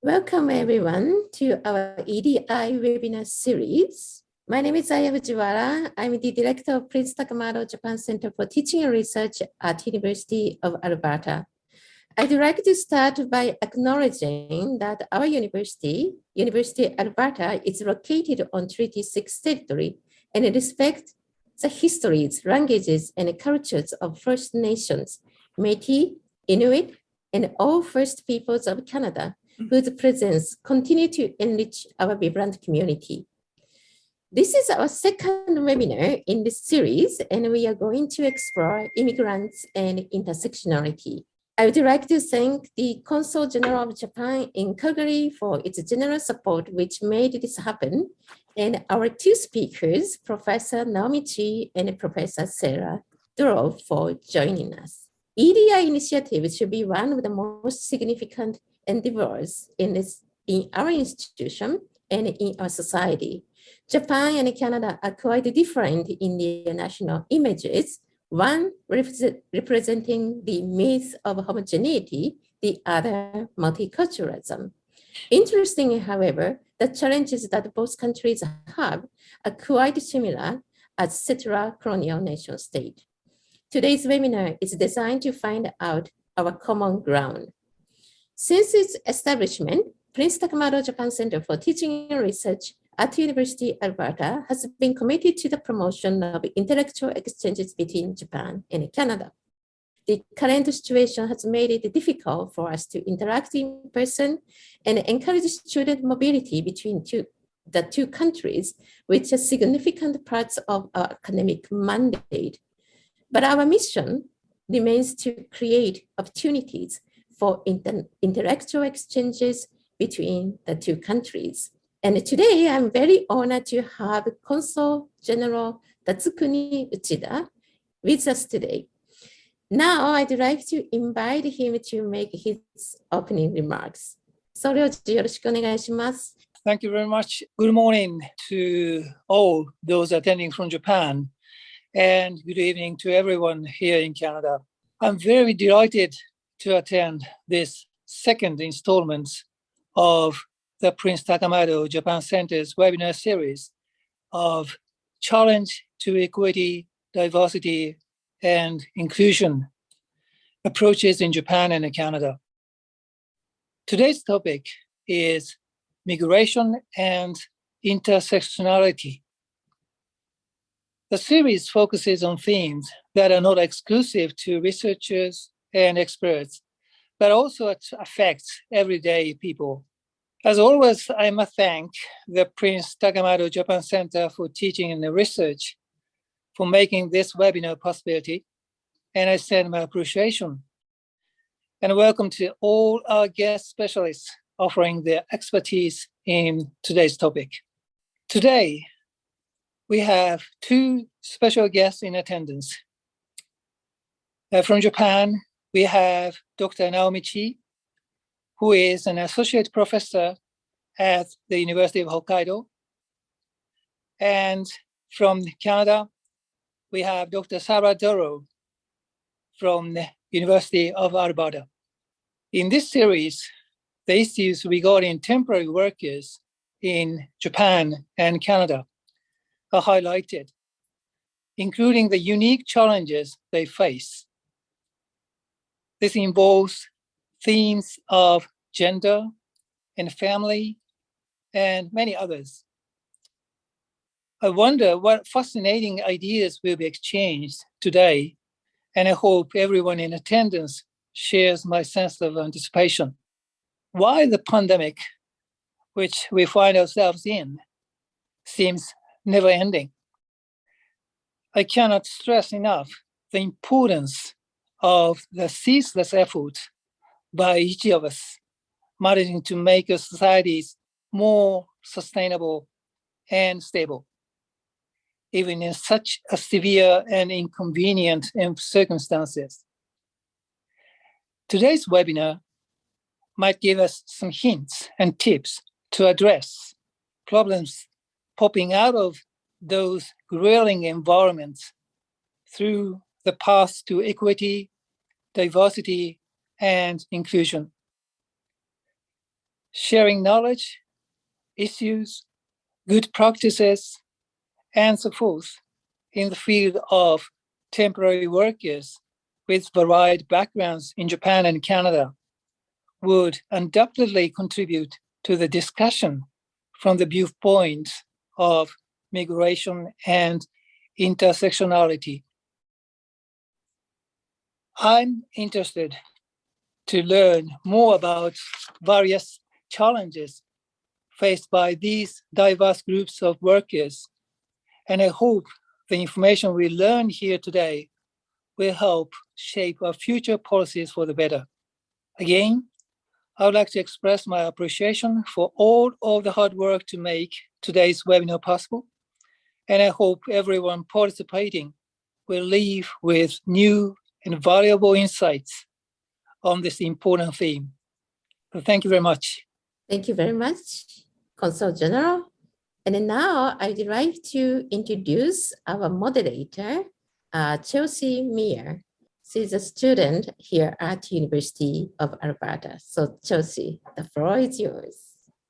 Welcome everyone to our EDI webinar series. My name is Aya Fujiwara. I'm the director of Prince Takamado Japan Center for Teaching and Research at University of Alberta. I'd like to start by acknowledging that our University of Alberta, is located on Treaty 6 territory and respects the histories, languages, and cultures of First Nations, Métis, Inuit, and all First Peoples of Canada, whose presence continue to enrich our vibrant community. This is our second webinar in this series, and we are going to explore immigrants and intersectionality. I would like to thank the Consul General of Japan in Calgary for its generous support, which made this happen, and our two speakers, Professor Naomi Chi and Professor Sara Dorow, for joining us. EDI initiative should be one of the most significant endeavors in our institution and in our society. Japan and Canada are quite different in their national images, one representing the myth of homogeneity, the other multiculturalism. Interestingly, however, the challenges that both countries have are quite similar as settler colonial nation state. Today's webinar is designed to find out our common ground. Since its establishment, Prince Takamado Japan Center for Teaching and Research at University of Alberta has been committed to the promotion of intellectual exchanges between Japan and Canada. The current situation has made it difficult for us to interact in person and encourage student mobility between the two countries, which are significant parts of our academic mandate. But our mission remains to create opportunities for intellectual exchanges between the two countries. And today, I'm very honored to have Consul General Tatsukuni Uchida with us today. Now, I'd like to invite him to make his opening remarks. Thank you very much. Good morning to all those attending from Japan, and good evening to everyone here in Canada. I'm very delighted to attend this second installment of the Prince Takamado Japan Center's webinar series of Challenge to Equity, Diversity, and Inclusion approaches in Japan and Canada. Today's topic is migration and intersectionality. The series focuses on themes that are not exclusive to researchers and experts, but also affects everyday people. As always, I must thank the Prince Takamado Japan Center for Teaching and Research for making this webinar a possibility, and I send my appreciation. And welcome to all our guest specialists offering their expertise in today's topic. Today, we have two special guests in attendance. From Japan, we have Dr. Naomi Chi, who is an associate professor at the University of Hokkaido. And from Canada, we have Dr. Sara Dorow from the University of Alberta. In this series, the issues regarding temporary workers in Japan and Canada are highlighted, including the unique challenges they face. This involves themes of gender and family and many others. I wonder what fascinating ideas will be exchanged today, and I hope everyone in attendance shares my sense of anticipation. Why the pandemic, which we find ourselves in, seems never ending. I cannot stress enough the importance of the ceaseless effort by each of us managing to make our societies more sustainable and stable, even in such a severe and inconvenient circumstances. Today's webinar might give us some hints and tips to address problems popping out of those grueling environments through the path to equity, diversity, and inclusion. sharing knowledge, issues, good practices, and so forth in the field of temporary workers with varied backgrounds in Japan and Canada would undoubtedly contribute to the discussion from the viewpoint of migration and intersectionality. I'm interested to learn more about various challenges faced by these diverse groups of workers, and I hope the information we learn here today will help shape our future policies for the better. Again, I would like to express my appreciation for all of the hard work to make today's webinar possible, and I hope everyone participating will leave with new and valuable insights on this important theme. So thank you very much. Thank you very much, Consul General. And now I'd like to introduce our moderator, Chelsea Meir. She's a student here at University of Alberta. So Chelsea, the floor is yours.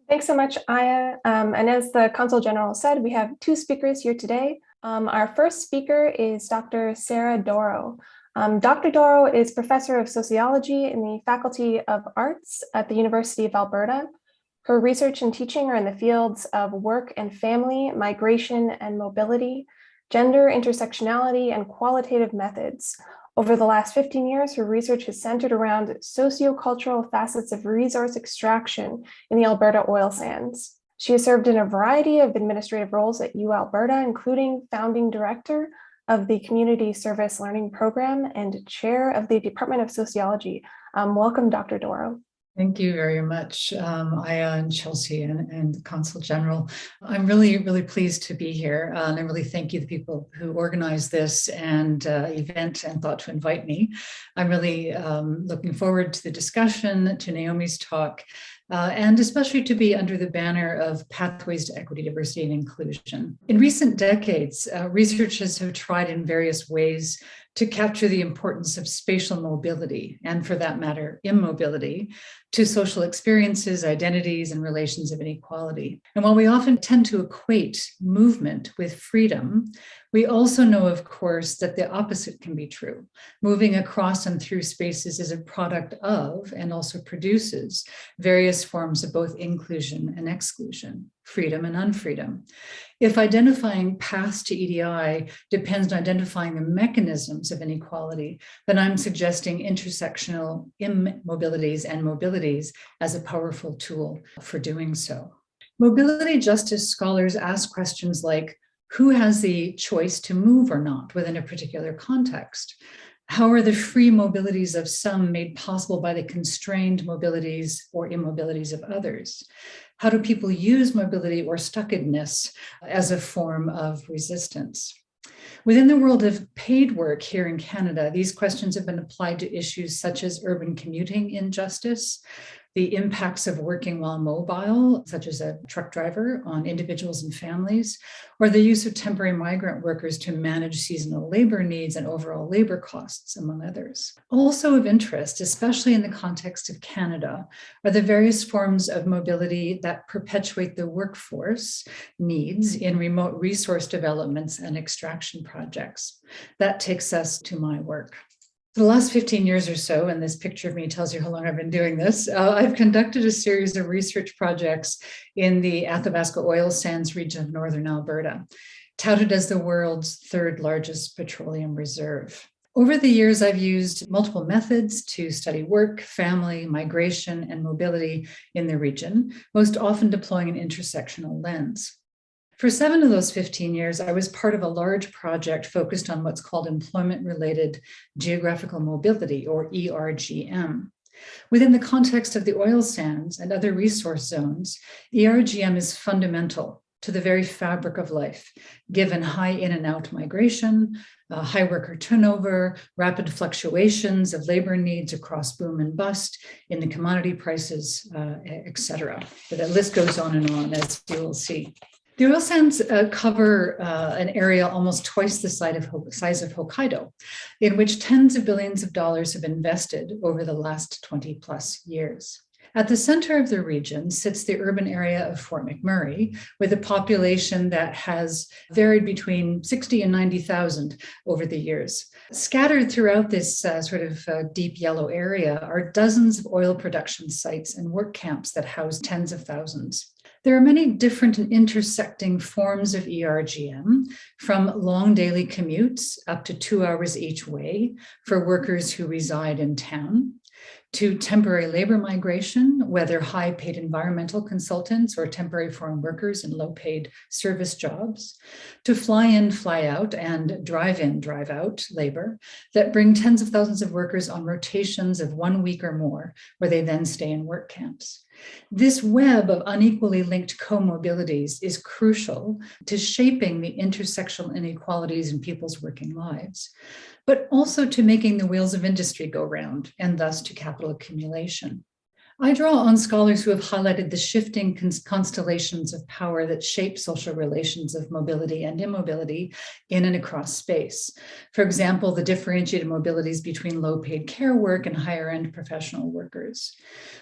Thanks so much, Aya. And as the Consul General said, we have two speakers here today. Our first speaker is Dr. Sara Dorow. Dr. Dorow is Professor of Sociology in the Faculty of Arts at the University of Alberta. Her research and teaching are in the fields of work and family, migration and mobility, gender, intersectionality, and qualitative methods. Over the last 15 years, her research has centered around sociocultural facets of resource extraction in the Alberta oil sands. She has served in a variety of administrative roles at UAlberta, including founding director of the Community Service Learning Program and chair of the Department of Sociology. Welcome, Dr. Dorow. Thank you very much, Aya and Chelsea and Consul General. I'm really, really pleased to be here. And I really thank you, the people who organized this and event and thought to invite me. I'm really looking forward to the discussion, to Naomi's talk, and especially to be under the banner of Pathways to Equity, Diversity, and Inclusion. In recent decades, researchers have tried in various ways to capture the importance of spatial mobility, and for that matter, immobility, to social experiences, identities, and relations of inequality. And while we often tend to equate movement with freedom, we also know, of course, that the opposite can be true. Moving across and through spaces is a product of, and also produces, various forms of both inclusion and exclusion, freedom and unfreedom. If identifying paths to EDI depends on identifying the mechanisms of inequality, then I'm suggesting intersectional immobilities and mobilities as a powerful tool for doing so. Mobility justice scholars ask questions like, who has the choice to move or not within a particular context? How are the free mobilities of some made possible by the constrained mobilities or immobilities of others? How do people use mobility or stuckedness as a form of resistance? Within the world of paid work here in Canada, these questions have been applied to issues such as urban commuting injustice, the impacts of working while mobile, such as a truck driver, on individuals and families, or the use of temporary migrant workers to manage seasonal labor needs and overall labor costs, among others. Also of interest, especially in the context of Canada, are the various forms of mobility that perpetuate the workforce needs in remote resource developments and extraction projects. That takes us to my work. For the last 15 years or so, and this picture of me tells you how long I've been doing this, I've conducted a series of research projects in the Athabasca oil sands region of northern Alberta, touted as the world's third largest petroleum reserve. Over the years, I've used multiple methods to study work, family, migration, and mobility in the region, most often deploying an intersectional lens. For 7 of those 15 years, I was part of a large project focused on what's called employment-related geographical mobility, or ERGM. Within the context of the oil sands and other resource zones, ERGM is fundamental to the very fabric of life, given high in and out migration, high worker turnover, rapid fluctuations of labor needs across boom and bust in the commodity prices, et cetera. But the list goes on, as you will see. The oil sands cover an area almost twice the size of Hokkaido, in which tens of billions of dollars have invested over the last 20 plus years. At the center of the region sits the urban area of Fort McMurray, with a population that has varied between 60 and 90,000 over the years. Scattered throughout this deep yellow area are dozens of oil production sites and work camps that house tens of thousands. There are many different and intersecting forms of ERGM, from long daily commutes up to 2 hours each way for workers who reside in town, to temporary labor migration, whether high-paid environmental consultants or temporary foreign workers in low-paid service jobs, to fly-in, fly-out, and drive-in, drive-out labor that bring tens of thousands of workers on rotations of 1 week or more, where they then stay in work camps. This web of unequally linked comorbidities is crucial to shaping the intersectional inequalities in people's working lives, but also to making the wheels of industry go round, and thus to capital accumulation. I draw on scholars who have highlighted the shifting constellations of power that shape social relations of mobility and immobility in and across space. For example, the differentiated mobilities between low-paid care work and higher-end professional workers.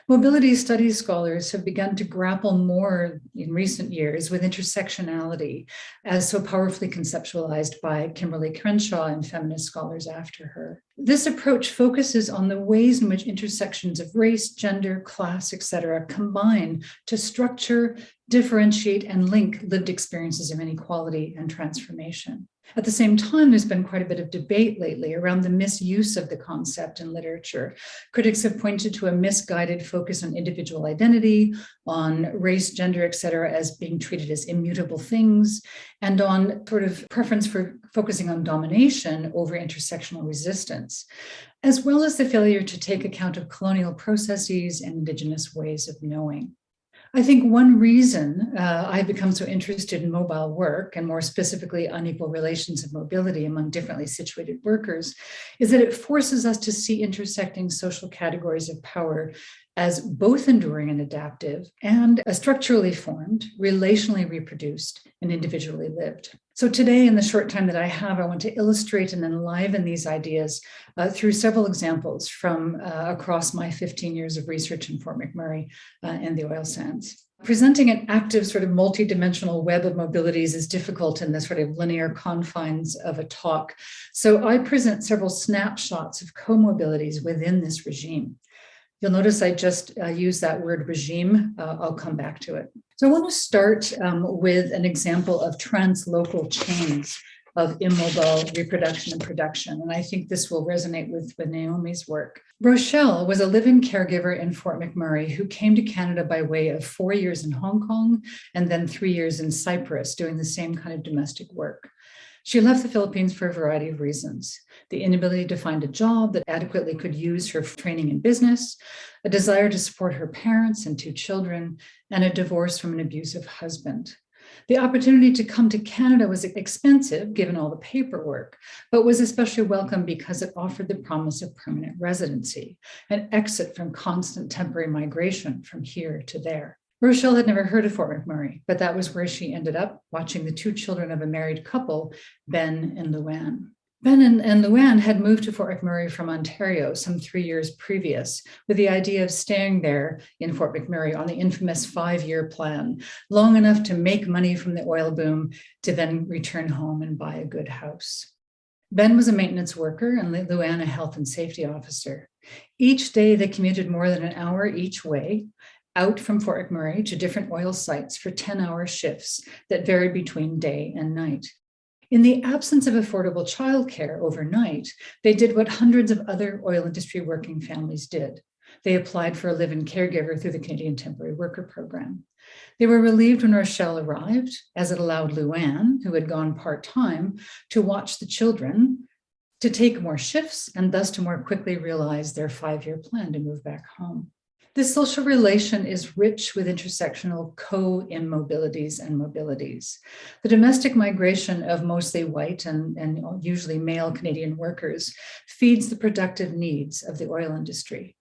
Mobility studies scholars have begun to grapple more in recent years with intersectionality, as so powerfully conceptualized by Kimberly Crenshaw and feminist scholars after her. This approach focuses on the ways in which intersections of race, gender, class, etc., combine to structure, differentiate, and link lived experiences of inequality and transformation. At the same time, there's been quite a bit of debate lately around the misuse of the concept in literature. Critics have pointed to a misguided focus on individual identity, on race, gender, etc., as being treated as immutable things, and on sort of preference for focusing on domination over intersectional resistance, as well as the failure to take account of colonial processes and Indigenous ways of knowing. I think one reason I've become so interested in mobile work, and more specifically unequal relations of mobility among differently situated workers, is that it forces us to see intersecting social categories of power as both enduring and adaptive, and as structurally formed, relationally reproduced, and individually lived. So today, in the short time that I have, I want to illustrate and enliven these ideas through several examples from across my 15 years of research in Fort McMurray and the oil sands. Presenting an active sort of multidimensional web of mobilities is difficult in the sort of linear confines of a talk. So I present several snapshots of comobilities within this regime. You'll notice I just use that word regime. I'll come back to it. So I want to start with an example of translocal chains of immobile reproduction and production. And I think this will resonate with Naomi's work. Rochelle was a live-in caregiver in Fort McMurray who came to Canada by way of 4 years in Hong Kong and then 3 years in Cyprus doing the same kind of domestic work. She left the Philippines for a variety of reasons: the inability to find a job that adequately could use her training in business, a desire to support her parents and 2 children, and a divorce from an abusive husband. The opportunity to come to Canada was expensive, given all the paperwork, but was especially welcome because it offered the promise of permanent residency, an exit from constant temporary migration from here to there. Rochelle had never heard of Fort McMurray, but that was where she ended up, watching the 2 children of a married couple, Ben and Luann. Ben and Luann had moved to Fort McMurray from Ontario some 3 years previous, with the idea of staying there in Fort McMurray on the infamous 5-year plan, long enough to make money from the oil boom to then return home and buy a good house. Ben was a maintenance worker and Luann a health and safety officer. Each day they commuted more than an hour each way, out from Fort McMurray to different oil sites for 10-hour shifts that varied between day and night. In the absence of affordable childcare overnight, they did what hundreds of other oil industry working families did. They applied for a live-in caregiver through the Canadian Temporary Worker Program. They were relieved when Rochelle arrived, as it allowed Luann, who had gone part-time, to watch the children, to take more shifts, and thus to more quickly realize their 5-year plan to move back home. This social relation is rich with intersectional co-immobilities and mobilities. The domestic migration of mostly white and usually male Canadian workers feeds the productive needs of the oil industry.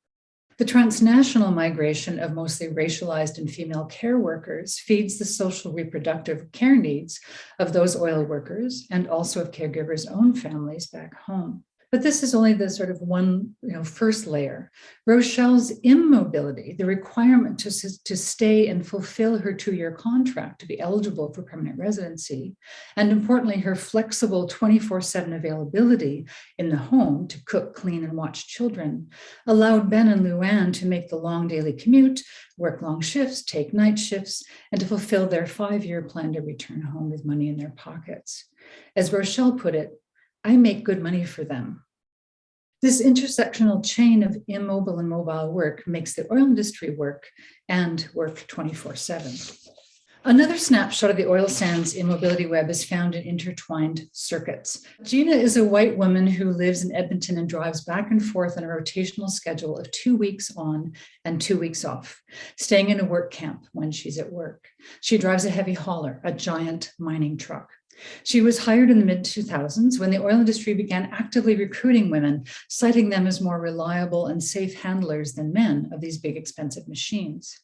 The transnational migration of mostly racialized and female care workers feeds the social reproductive care needs of those oil workers and also of caregivers' own families back home. But this is only the sort of one, first layer. Rochelle's immobility, the requirement to stay and fulfill her 2-year contract to be eligible for permanent residency, and importantly, her flexible 24/7 availability in the home to cook, clean, and watch children, allowed Ben and Luann to make the long daily commute, work long shifts, take night shifts, and to fulfill their 5-year plan to return home with money in their pockets. As Rochelle put it, I make good money for them. This intersectional chain of immobile and mobile work makes the oil industry work and work 24/7. Another snapshot of the oil sands immobility web is found in intertwined circuits. Gina is a white woman who lives in Edmonton and drives back and forth on a rotational schedule of 2 weeks on and 2 weeks off, staying in a work camp when she's at work. She drives a heavy hauler, a giant mining truck. She was hired in the mid-2000s when the oil industry began actively recruiting women, citing them as more reliable and safe handlers than men of these big, expensive machines.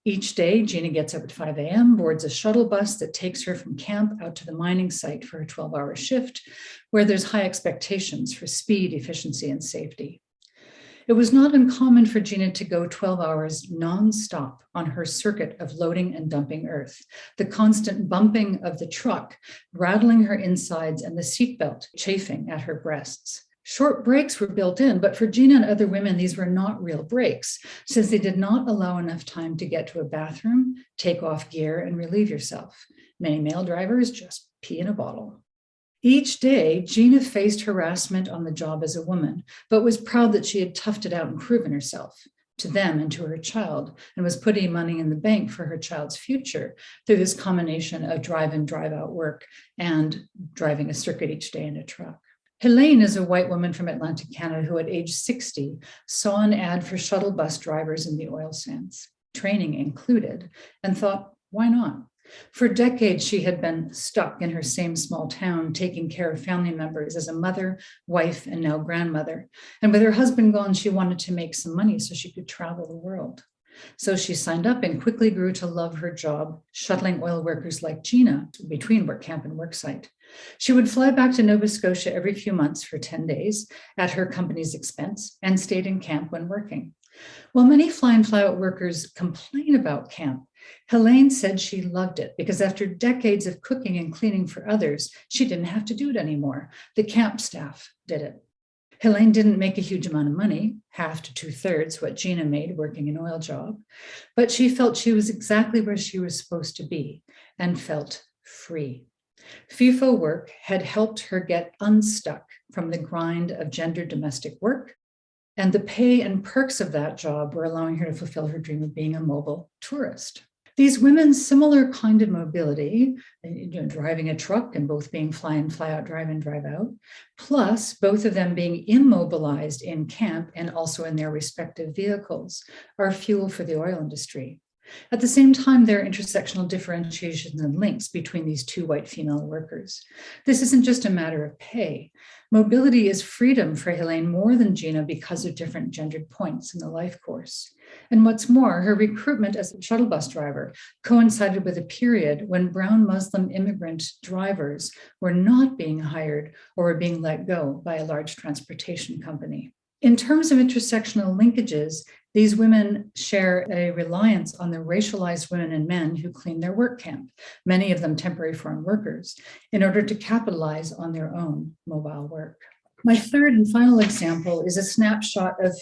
Each day, Gina gets up at 5 a.m., boards a shuttle bus that takes her from camp out to the mining site for a 12-hour shift, where there's high expectations for speed, efficiency, and safety. It was not uncommon for Gina to go 12 hours nonstop on her circuit of loading and dumping earth, the constant bumping of the truck, rattling her insides, and the seatbelt chafing at her breasts. Short breaks were built in, but for Gina and other women, these were not real breaks, since they did not allow enough time to get to a bathroom, take off gear, and relieve yourself. Many male drivers just pee in a bottle. Each day, Gina faced harassment on the job as a woman, but was proud that she had toughed it out and proven herself to them and to her child, and was putting money in the bank for her child's future through this combination of drive and drive out work and driving a circuit each day in a truck. Helene is a white woman from Atlantic Canada who at age 60 saw an ad for shuttle bus drivers in the oil sands, training included, and thought, why not? For decades, she had been stuck in her same small town, taking care of family members as a mother, wife, and now grandmother. And with her husband gone, she wanted to make some money so she could travel the world. So she signed up and quickly grew to love her job, shuttling oil workers like Gina between work camp and work site. She would fly back to Nova Scotia every few months for 10 days at her company's expense and stayed in camp when working. While many fly and fly out workers complain about camp, Helene said she loved it because after decades of cooking and cleaning for others, she didn't have to do it anymore. The camp staff did it. Helene didn't make a huge amount of money, 1/2 to 2/3 what Gina made working an oil job, but she felt she was exactly where she was supposed to be and felt free. FIFO work had helped her get unstuck from the grind of gendered domestic work, and the pay and perks of that job were allowing her to fulfill her dream of being a mobile tourist. These women's similar kind of mobility, driving a truck and both being fly in, fly out, drive in, drive out, plus both of them being immobilized in camp and also in their respective vehicles, are fuel for the oil industry. At the same time, there are intersectional differentiations and links between these two white female workers. This isn't just a matter of pay. Mobility is freedom for Helene more than Gina because of different gendered points in the life course. And what's more, her recruitment as a shuttle bus driver coincided with a period when brown Muslim immigrant drivers were not being hired or were being let go by a large transportation company. In terms of intersectional linkages, these women share a reliance on the racialized women and men who clean their work camp, many of them temporary foreign workers, in order to capitalize on their own mobile work. My third and final example is a snapshot of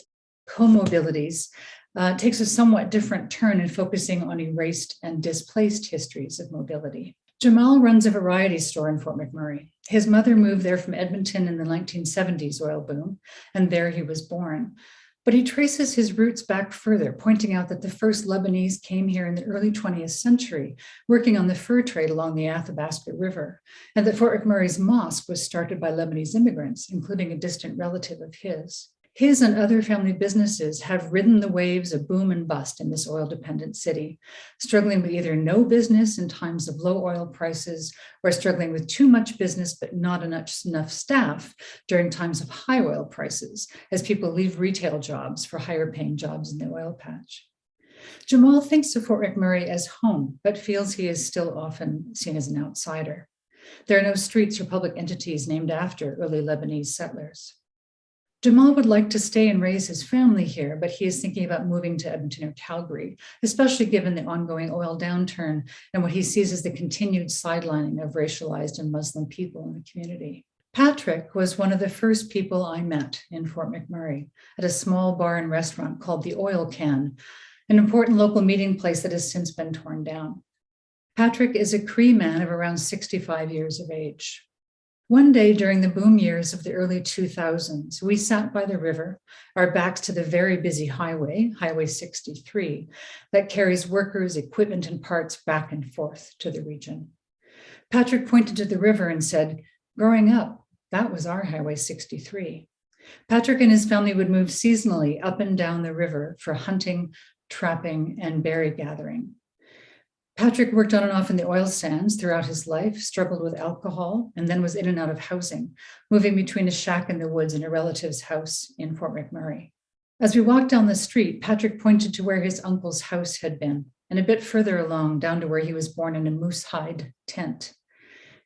comorbidities. It takes a somewhat different turn in focusing on erased and displaced histories of mobility. Jamal runs a variety store in Fort McMurray. His mother moved there from Edmonton in the 1970s oil boom, and there he was born. But he traces his roots back further, pointing out that the first Lebanese came here in the early 20th century, working on the fur trade along the Athabasca River, and that Fort McMurray's mosque was started by Lebanese immigrants, including a distant relative of his. His and other family businesses have ridden the waves of boom and bust in this oil-dependent city, struggling with either no business in times of low oil prices or struggling with too much business but not enough staff during times of high oil prices as people leave retail jobs for higher-paying jobs in the oil patch. Jamal thinks of Fort McMurray as home, but feels he is still often seen as an outsider. There are no streets or public entities named after early Lebanese settlers. Jamal would like to stay and raise his family here, but he is thinking about moving to Edmonton or Calgary, especially given the ongoing oil downturn and what he sees as the continued sidelining of racialized and Muslim people in the community. Patrick was one of the first people I met in Fort McMurray at a small bar and restaurant called the Oil Can, an important local meeting place that has since been torn down. Patrick is a Cree man of around 65 years of age. One day during the boom years of the early 2000s, we sat by the river, our backs to the very busy highway, Highway 63, that carries workers, equipment, and parts back and forth to the region. Patrick pointed to the river and said, "Growing up, that was our Highway 63. Patrick and his family would move seasonally up and down the river for hunting, trapping, and berry gathering. Patrick worked on and off in the oil sands throughout his life, struggled with alcohol, and then was in and out of housing, moving between a shack in the woods and a relative's house in Fort McMurray. As we walked down the street, Patrick pointed to where his uncle's house had been, and a bit further along, down to where he was born in a moose hide tent.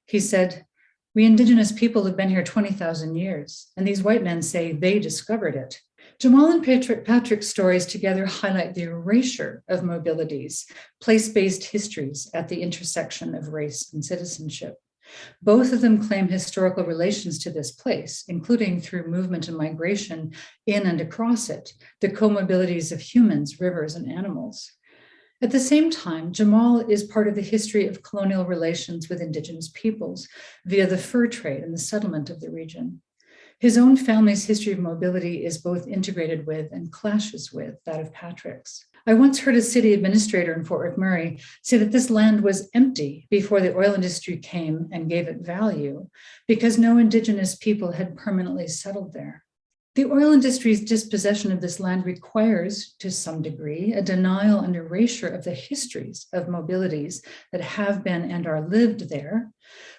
He said, "We Indigenous people have been here 20,000 years, and these white men say they discovered it." Jamal and Patrick's stories together highlight the erasure of mobilities, place-based histories at the intersection of race and citizenship. Both of them claim historical relations to this place, including through movement and migration in and across it, the comobilities of humans, rivers, and animals. At the same time, Jamal is part of the history of colonial relations with Indigenous peoples via the fur trade and the settlement of the region. His own family's history of mobility is both integrated with and clashes with that of Patrick's. I once heard a city administrator in Fort McMurray say that this land was empty before the oil industry came and gave it value because no Indigenous people had permanently settled there. The oil industry's dispossession of this land requires, to some degree, a denial and erasure of the histories of mobilities that have been and are lived there,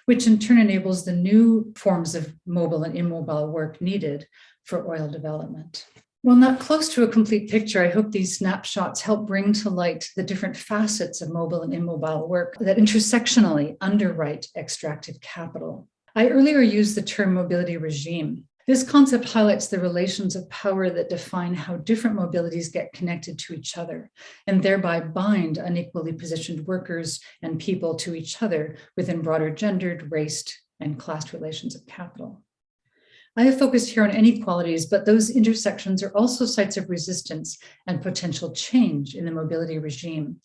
which in turn enables the new forms of mobile and immobile work needed for oil development. While not close to a complete picture, I hope these snapshots help bring to light the different facets of mobile and immobile work that intersectionally underwrite extractive capital. I earlier used the term mobility regime. This concept highlights the relations of power that define how different mobilities get connected to each other and thereby bind unequally positioned workers and people to each other within broader gendered, raced, and class relations of capital. I have focused here on inequalities, but those intersections are also sites of resistance and potential change in the mobility regime.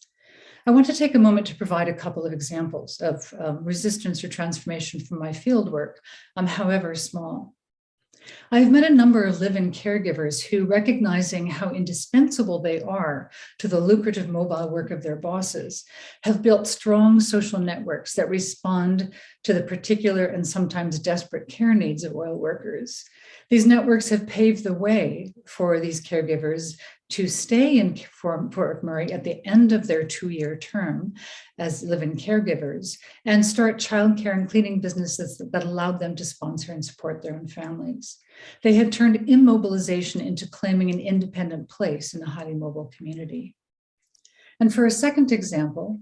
I want to take a moment to provide a couple of examples of resistance or transformation from my fieldwork, however small. I have met a number of live-in caregivers who, recognizing how indispensable they are to the lucrative mobile work of their bosses, have built strong social networks that respond to the particular and sometimes desperate care needs of oil workers. These networks have paved the way for these caregivers to stay in Fort McMurray at the end of their 2-year term as live-in caregivers and start childcare and cleaning businesses that allowed them to sponsor and support their own families. They have turned immobilization into claiming an independent place in a highly mobile community. And for a second example,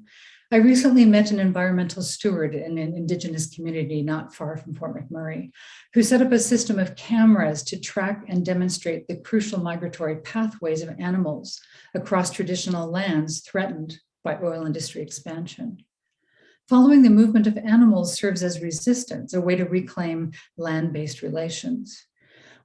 I recently met an environmental steward in an Indigenous community not far from Fort McMurray, who set up a system of cameras to track and demonstrate the crucial migratory pathways of animals across traditional lands threatened by oil industry expansion. Following the movement of animals serves as resistance, a way to reclaim land-based relations.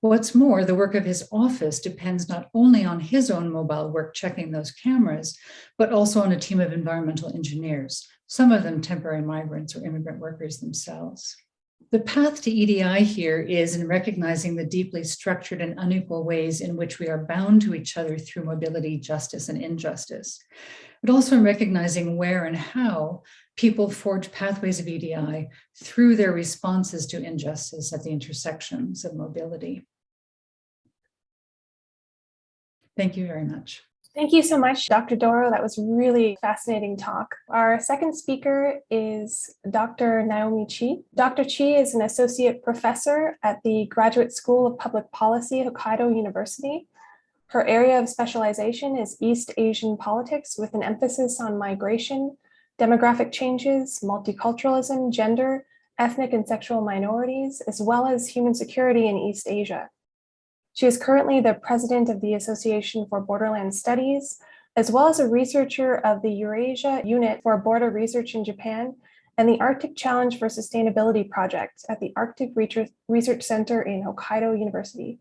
What's more, the work of his office depends not only on his own mobile work checking those cameras, but also on a team of environmental engineers, some of them temporary migrants or immigrant workers themselves. The path to EDI here is in recognizing the deeply structured and unequal ways in which we are bound to each other through mobility, justice, and injustice, but also in recognizing where and how people forge pathways of EDI through their responses to injustice at the intersections of mobility. Thank you very much. Thank you so much, Dr. Dorow. That was a really fascinating talk. Our second speaker is Dr. Naomi Chi. Dr. Chi is an associate professor at the Graduate School of Public Policy, Hokkaido University. Her area of specialization is East Asian politics with an emphasis on migration, demographic changes, multiculturalism, gender, ethnic and sexual minorities, as well as human security in East Asia. She is currently the president of the Association for Borderlands Studies, as well as a researcher of the Eurasia Unit for Border Research in Japan and the Arctic Challenge for Sustainability project at the Arctic Research Center in Hokkaido University.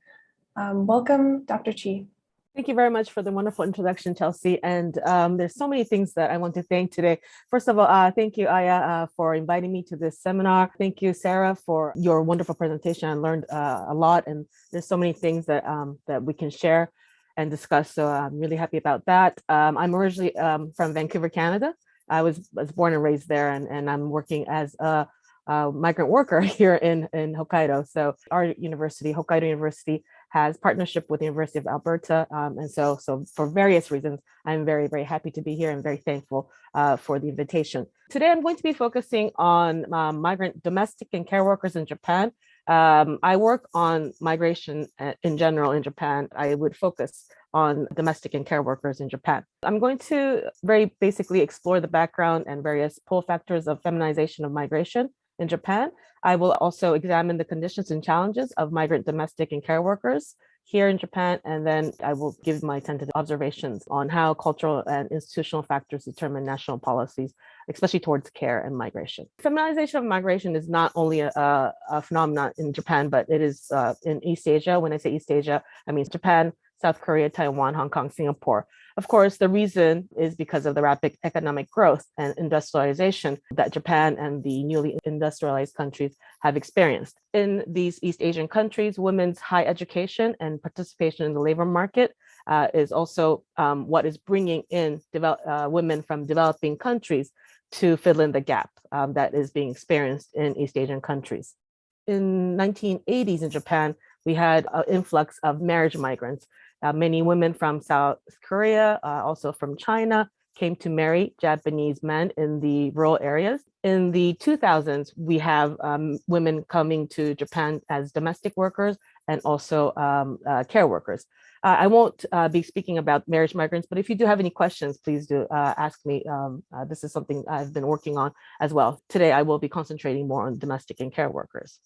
Welcome, Dr. Chi. Thank you very much for the wonderful introduction, Chelsea. And there's so many things that I want to thank today. First of all, thank you, Aya, for inviting me to this seminar. Thank you, Sarah, for your wonderful presentation. I learned a lot, and there's so many things that that we can share and discuss. So I'm really happy about that. I'm originally from Vancouver, Canada. I was born and raised there, and I'm working as a migrant worker here in Hokkaido. So our university, Hokkaido University, has partnership with the University of Alberta. And so for various reasons, I'm very, very happy to be here and very thankful for the invitation. Today, I'm going to be focusing on migrant domestic and care workers in Japan. I work on migration in general in Japan. I would focus on domestic and care workers in Japan. I'm going to very basically explore the background and various pull factors of feminization of migration in Japan. I will also examine the conditions and challenges of migrant domestic and care workers here in Japan, and then I will give my tentative observations on how cultural and institutional factors determine national policies, especially towards care and migration. Feminization of migration is not only a phenomenon in Japan, but it is in East Asia. When I say East Asia, I mean Japan, South Korea, Taiwan, Hong Kong, Singapore. Of course, the reason is because of the rapid economic growth and industrialization that Japan and the newly industrialized countries have experienced. In these East Asian countries, women's high education and participation in the labor market is also what is bringing in women from developing countries to fill in the gap that is being experienced in East Asian countries. In 1980s in Japan, we had an influx of marriage migrants. Many women from South Korea, also from China, came to marry Japanese men in the rural areas. In the 2000s, we have women coming to Japan as domestic workers and also care workers. I won't be speaking about marriage migrants, but if you do have any questions, please do ask me. This is something I've been working on as well. Today, I will be concentrating more on domestic and care workers.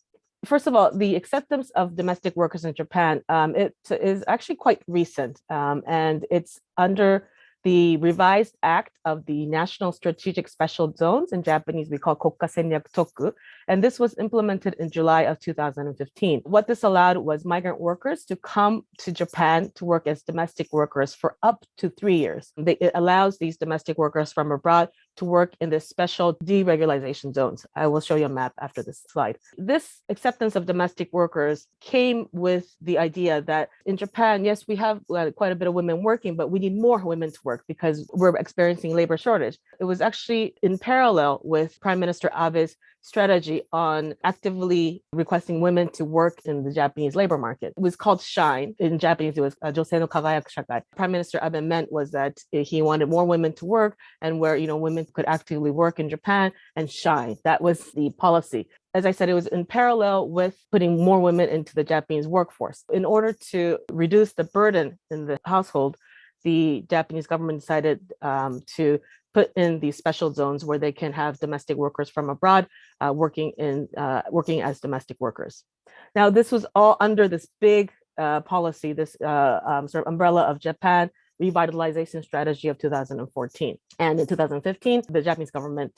First of all, the acceptance of domestic workers in Japan, it is actually quite recent, and it's under the revised act of the National Strategic Special Zones. In Japanese, we call Kokka Senryak Toku, and this was implemented in July of 2015. What this allowed was migrant workers to come to Japan to work as domestic workers for up to 3 years. It allows these domestic workers from abroad to work in the special deregularization zones. I will show you a map after this slide. This acceptance of domestic workers came with the idea that in Japan, yes, we have quite a bit of women working, but we need more women to work because we're experiencing labor shortage. It was actually in parallel with Prime Minister Abe's strategy on actively requesting women to work in the Japanese labor market. It was called SHINE. In Japanese, it was Josei no Kagayaku Shakai. Prime Minister Abe meant was that he wanted more women to work, and where women could actively work in Japan and shine. That was the policy. As I said, it was in parallel with putting more women into the Japanese workforce. In order to reduce the burden in the household, the Japanese government decided to put in these special zones where they can have domestic workers from abroad working as domestic workers. Now, this was all under this big policy, this sort of umbrella of Japan revitalization strategy of 2014. And in 2015, the Japanese government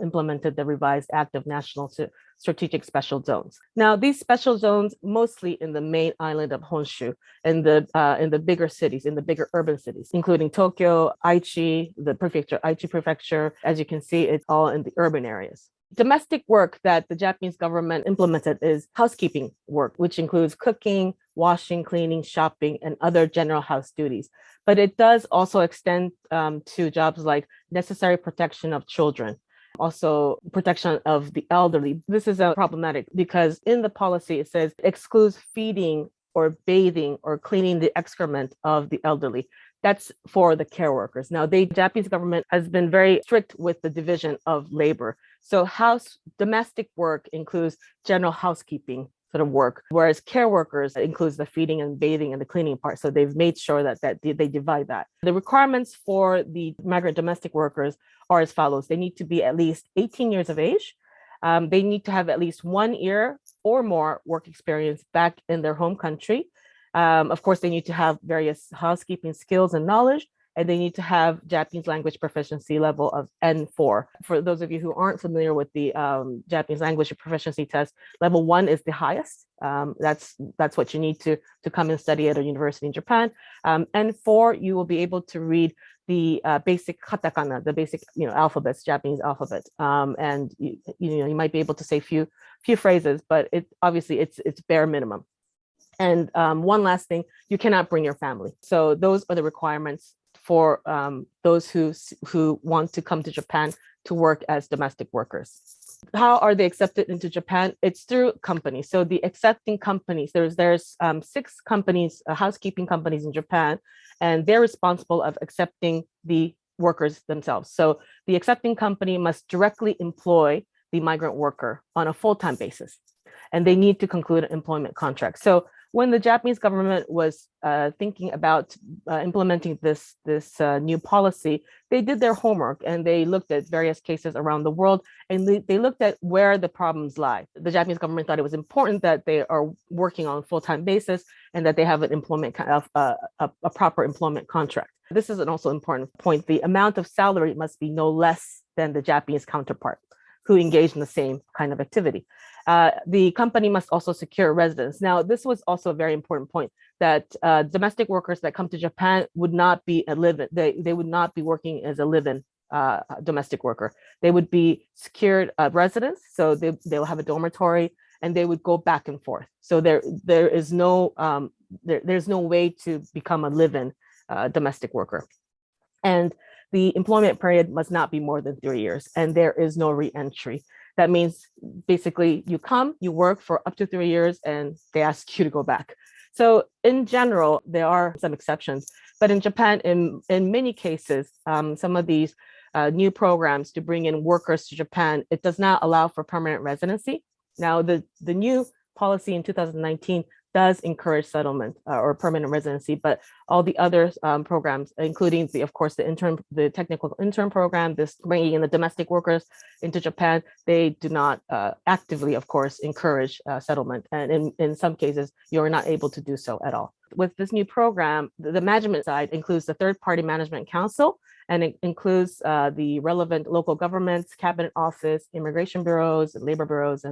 implemented the revised Act of National Strategic Special Zones. Now, these special zones, mostly in the main island of Honshu, in the bigger cities, in the bigger urban cities, including Tokyo, Aichi, the Aichi prefecture. As you can see, it's all in the urban areas. Domestic work that the Japanese government implemented is housekeeping work, which includes cooking, washing, cleaning, shopping, and other general house duties. But it does also extend to jobs like necessary protection of children, also protection of the elderly. This is problematic because in the policy, it says excludes feeding or bathing or cleaning the excrement of the elderly. That's for the care workers. Now, the Japanese government has been very strict with the division of labor. So domestic work includes general housekeeping sort of work, whereas care workers includes the feeding and bathing and the cleaning part. So they've made sure that they divide that. The requirements for the migrant domestic workers are as follows. They need to be at least 18 years of age. They need to have at least 1 year or more work experience back in their home country. Of course, they need to have various housekeeping skills and knowledge, and they need to have Japanese language proficiency level of N4. For those of you who aren't familiar with the Japanese language proficiency test, level 1 is the highest. That's what you need to come and study at a university in Japan. N4, you will be able to read the basic katakana, the basic alphabets, Japanese alphabet, and you might be able to say few phrases, but obviously it's bare minimum. And one last thing, you cannot bring your family. So those are the requirements for those who want to come to Japan to work as domestic workers. How are they accepted into Japan? It's through companies. So the accepting companies, there's 6 companies, housekeeping companies in Japan, and they're responsible of accepting the workers themselves. So the accepting company must directly employ the migrant worker on a full-time basis, and they need to conclude an employment contract. So when the Japanese government was thinking about implementing this new policy, they did their homework and they looked at various cases around the world, and they looked at where the problems lie. The Japanese government thought it was important that they are working on a full-time basis and that they have an employment a proper employment contract. This is an also important point. The amount of salary must be no less than the Japanese counterpart who engage in the same kind of activity. The company must also secure residence. Now, this was also a very important point, that domestic workers that come to Japan would not be a live-in. They would not be working as a live-in domestic worker. They would be secured residence, so they'll have a dormitory, and they would go back and forth. So there is no there's no way to become a live-in domestic worker. And the employment period must not be more than 3 years, and there is no re-entry. That means basically you come, you work for up to 3 years, and they ask you to go back. So in general, there are some exceptions, but in Japan, in many cases, some of these new programs to bring in workers to Japan, it does not allow for permanent residency. Now, the new policy in 2019 does encourage settlement or permanent residency, but all the other programs, including the technical intern program, this bringing in the domestic workers into Japan, they do not actively, of course, encourage settlement. And in some cases, you're not able to do so at all. With this new program, the management side includes the third-party management council, and it includes the relevant local governments, cabinet office, immigration bureaus, labor bureaus,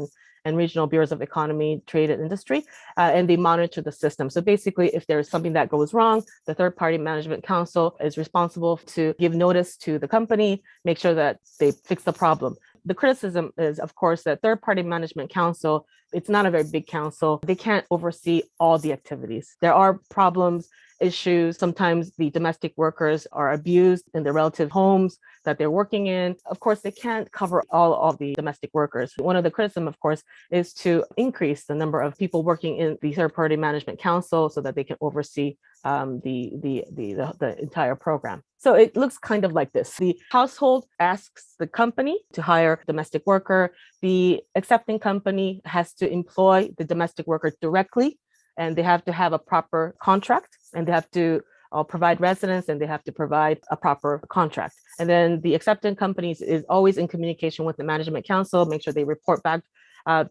and regional bureaus of economy, trade, and industry, and they monitor the system. So basically, if there's something that goes wrong, the third-party management council is responsible to give notice to the company, make sure that they fix the problem. The criticism is, of course, that third-party management council, it's not a very big council. They can't oversee all the activities. There are problems, issues. Sometimes the domestic workers are abused in their relative homes that they're working in. Of course, they can't cover all of the domestic workers. One of the criticism, of course, is to increase the number of people working in the third-party management council so that they can oversee the entire program. So it looks kind of like this. The household asks the company to hire a domestic worker. The accepting company has to employ the domestic worker directly, and they have to have a proper contract, and they have to provide residence, and they have to provide a proper contract. And then the accepting companies is always in communication with the management council, make sure they report back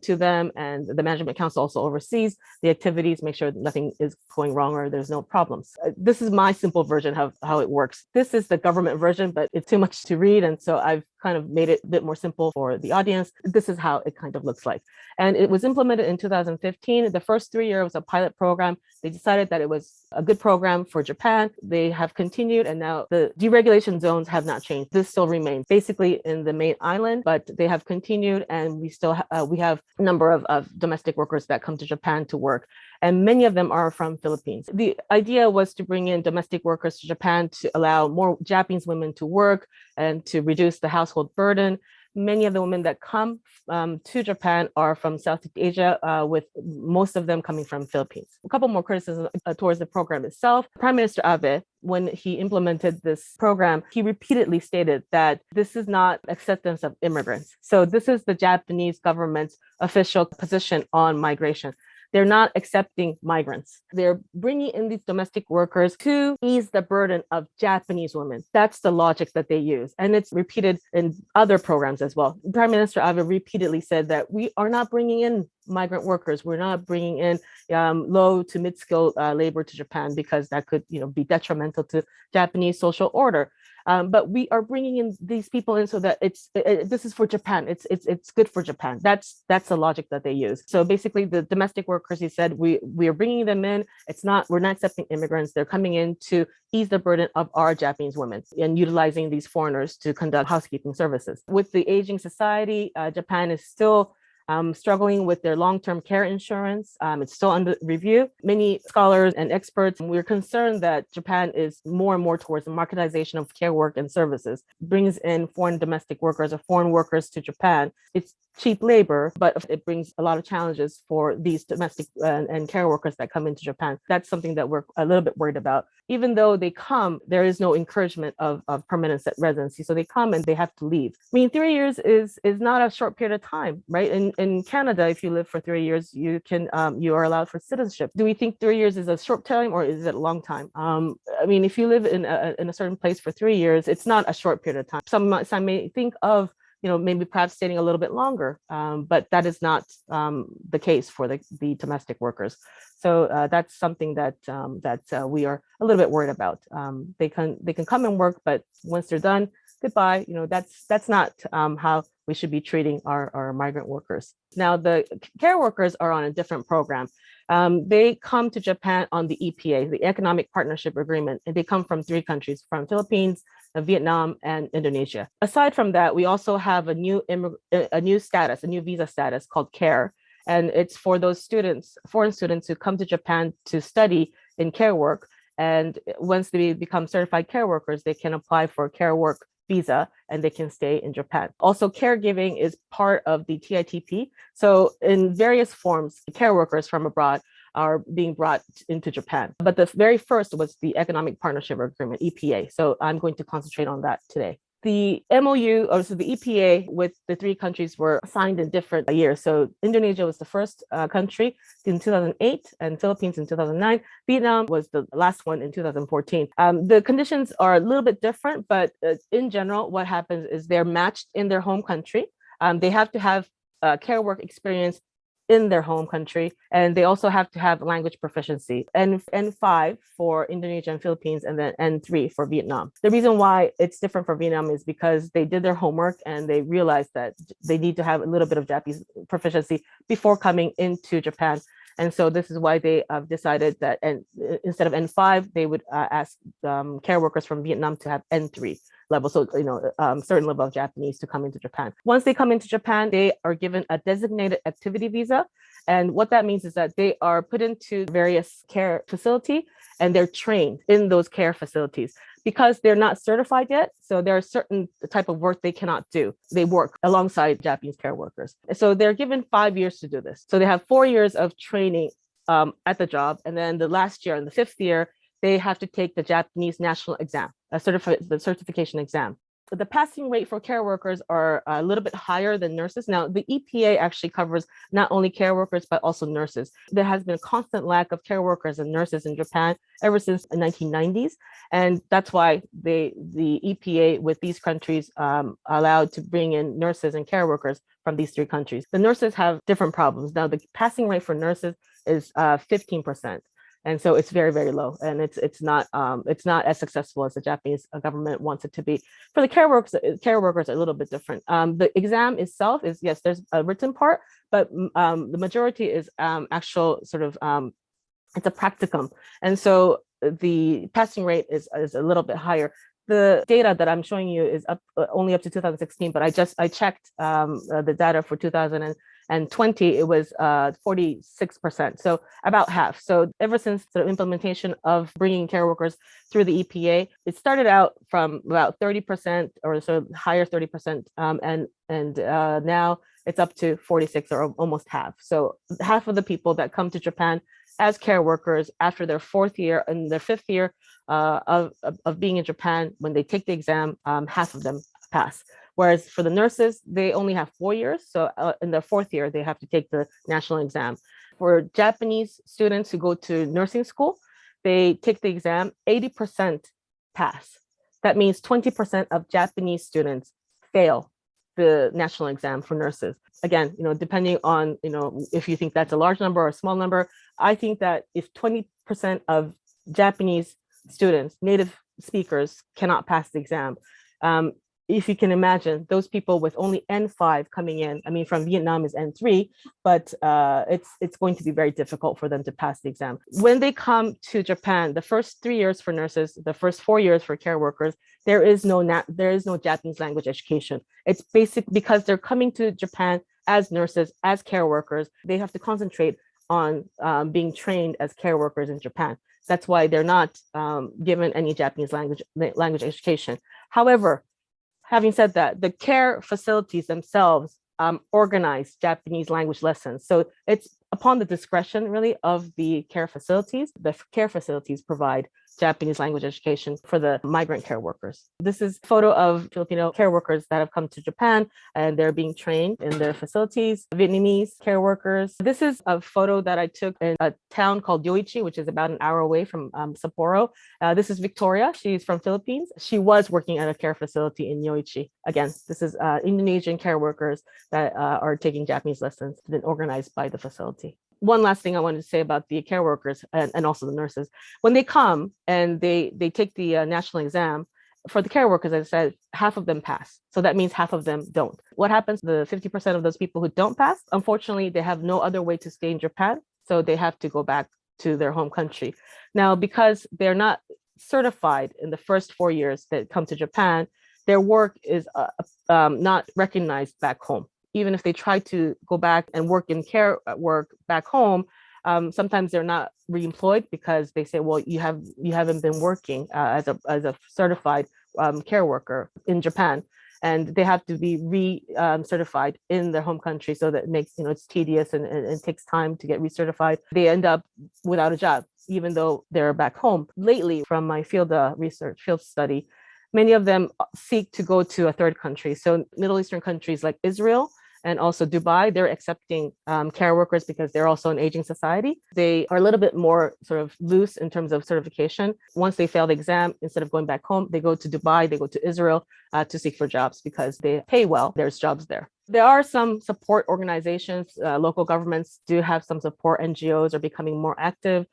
to them, and the management council also oversees the activities, make sure that nothing is going wrong or there's no problems. This is my simple version of how it works. This is the government version, but it's too much to read, and so I've kind of made it a bit more simple for the audience. This is how it kind of looks like. And it was implemented in 2015. The first 3 years was a pilot program. They decided that it was a good program for Japan. They have continued, and now the deregulation zones have not changed. This still remains basically in the main island, but they have continued, and we still we have a number of domestic workers that come to Japan to work, and many of them are from Philippines. The idea was to bring in domestic workers to Japan to allow more Japanese women to work and to reduce the household burden. Many of the women that come to Japan are from Southeast Asia, with most of them coming from Philippines. A couple more criticisms towards the program itself. Prime Minister Abe, when he implemented this program, he repeatedly stated that this is not acceptance of immigrants. So this is the Japanese government's official position on migration. They're not accepting migrants. They're bringing in these domestic workers to ease the burden of Japanese women. That's the logic that they use. And it's repeated in other programs as well. Prime Minister Abe repeatedly said that we are not bringing in migrant workers. We're not bringing in low to mid-skilled labor to Japan because that could, be detrimental to Japanese social order. But we are bringing in these people in so that this is for Japan. It's good for Japan. That's the logic that they use. So basically, the domestic workers, he said, we are bringing them in. We're not accepting immigrants. They're coming in to ease the burden of our Japanese women and utilizing these foreigners to conduct housekeeping services. With the aging society, Japan is still struggling with their long-term care insurance. It's still under review. Many scholars and experts, we're concerned that Japan is more and more towards the marketization of care work and services, brings in foreign domestic workers or foreign workers to Japan. It's cheap labor, but it brings a lot of challenges for these domestic and care workers that come into Japan. That's something that we're a little bit worried about. Even though they come, there is no encouragement of permanent residency. So they come and they have to leave. I mean, 3 years is not a short period of time, right? In Canada, if you live for 3 years, you are allowed for citizenship. Do we think 3 years is a short time or is it a long time? I mean, if you live in a certain place for 3 years, it's not a short period of time. Some may think of maybe perhaps staying a little bit longer, but that is not the case for the domestic workers. So that's something that we are a little bit worried about. They can come and work, but once they're done, goodbye. That's not how we should be treating our migrant workers. Now, the care workers are on a different program. They come to Japan on the EPA, the Economic Partnership Agreement, and they come from 3 countries, from Philippines, Vietnam, and Indonesia. Aside from that, we also have a new visa status called CARE, and it's for those foreign students who come to Japan to study in care work. And once they become certified care workers, they can apply for a care work visa and they can stay in Japan. Also, caregiving is part of the TITP. So in various forms, care workers from abroad are being brought into Japan. But the very first was the Economic Partnership Agreement, EPA. So I'm going to concentrate on that today. The MOU, or so the EPA with the 3 countries were signed in different years. So Indonesia was the first country in 2008 and Philippines in 2009. Vietnam was the last one in 2014. The conditions are a little bit different, but in general, what happens is they're matched in their home country. They have to have care work experience in their home country, and they also have to have language proficiency. N5 for Indonesia and Philippines, and then N3 for Vietnam. The reason why it's different for Vietnam is because they did their homework and they realized that they need to have a little bit of Japanese proficiency before coming into Japan. And so this is why they decided that instead of N5, they would ask care workers from Vietnam to have N3 level. So, certain level of Japanese to come into Japan. Once they come into Japan, they are given a designated activity visa. And what that means is that they are put into various care facility and they're trained in those care facilities. Because they're not certified yet, so there are certain type of work they cannot do. They work alongside Japanese care workers. So they're given 5 years to do this. So they have 4 years of training at the job. And then the last year, in the 5th year, they have to take the Japanese national exam, the certification exam. The passing rate for care workers are a little bit higher than nurses. Now, the EPA actually covers not only care workers, but also nurses. There has been a constant lack of care workers and nurses in Japan ever since the 1990s. And that's why the EPA with these countries allowed to bring in nurses and care workers from these 3 countries. The nurses have different problems. Now, the passing rate for nurses is 15%. And so it's very, very low, and it's not as successful as the Japanese government wants it to be. For the care workers are a little bit different. The exam itself is, yes, there's a written part, but the majority is actual sort of it's a practicum, and so the passing rate is a little bit higher. The data that I'm showing you is only up to 2016, but I checked the data for 2020, it was 46%, so about half. So ever since the implementation of bringing care workers through the EPA, it started out from about 30% or so higher 30%, and now it's up to 46 or almost half. So half of the people that come to Japan as care workers after their 4th year and their 5th year of being in Japan, when they take the exam, half of them pass. Whereas for the nurses, they only have 4 years. So in their 4th year, they have to take the national exam. for Japanese students who go to nursing school, they take the exam, 80% pass. That means 20% of Japanese students fail the national exam for nurses. Again, depending on, if you think that's a large number or a small number, I think that if 20% of Japanese students, native speakers, cannot pass the exam, if you can imagine those people with only N5 coming in, I mean, from Vietnam is N3, but it's going to be very difficult for them to pass the exam. When they come to Japan, the first 3 years for nurses, the first 4 years for care workers, there is no Japanese language education. It's basic because they're coming to Japan as nurses, as care workers. They have to concentrate on being trained as care workers in Japan. That's why they're not given any Japanese language education. However, having said that, the care facilities themselves organize Japanese language lessons. So it's upon the discretion really of the care facilities. The care facilities provide Japanese language education for the migrant care workers. This is a photo of Filipino care workers that have come to Japan and they're being trained in their facilities, Vietnamese care workers. This is a photo that I took in a town called Yoichi, which is about an hour away from Sapporo. This is Victoria. She's from Philippines. She was working at a care facility in Yoichi. Again, this is Indonesian care workers that are taking Japanese lessons, then organized by the facility. One last thing I wanted to say about the care workers and also the nurses. When they come and they take the national exam, for the care workers, as I said, half of them pass. So that means half of them don't. What happens to the 50% of those people who don't pass? Unfortunately, they have no other way to stay in Japan. So they have to go back to their home country. Now, because they're not certified in the first 4 years that come to Japan, their work is not recognized back home. Even if they try to go back and work in care work back home, sometimes they're not reemployed because they say, well, you haven't been working as a certified care worker in Japan, and they have to be certified in their home country. So that makes it's tedious and it takes time to get recertified. They end up without a job, even though they're back home. Lately, from my field study, many of them seek to go to a third country. So Middle Eastern countries like Israel and also Dubai, they're accepting care workers because they're also an aging society. They are a little bit more sort of loose in terms of certification. Once they fail the exam, instead of going back home, they go to Dubai, they go to Israel to seek for jobs because they pay well. There's jobs there. There are some support organizations. Local governments do have some support. NGOs are becoming more active.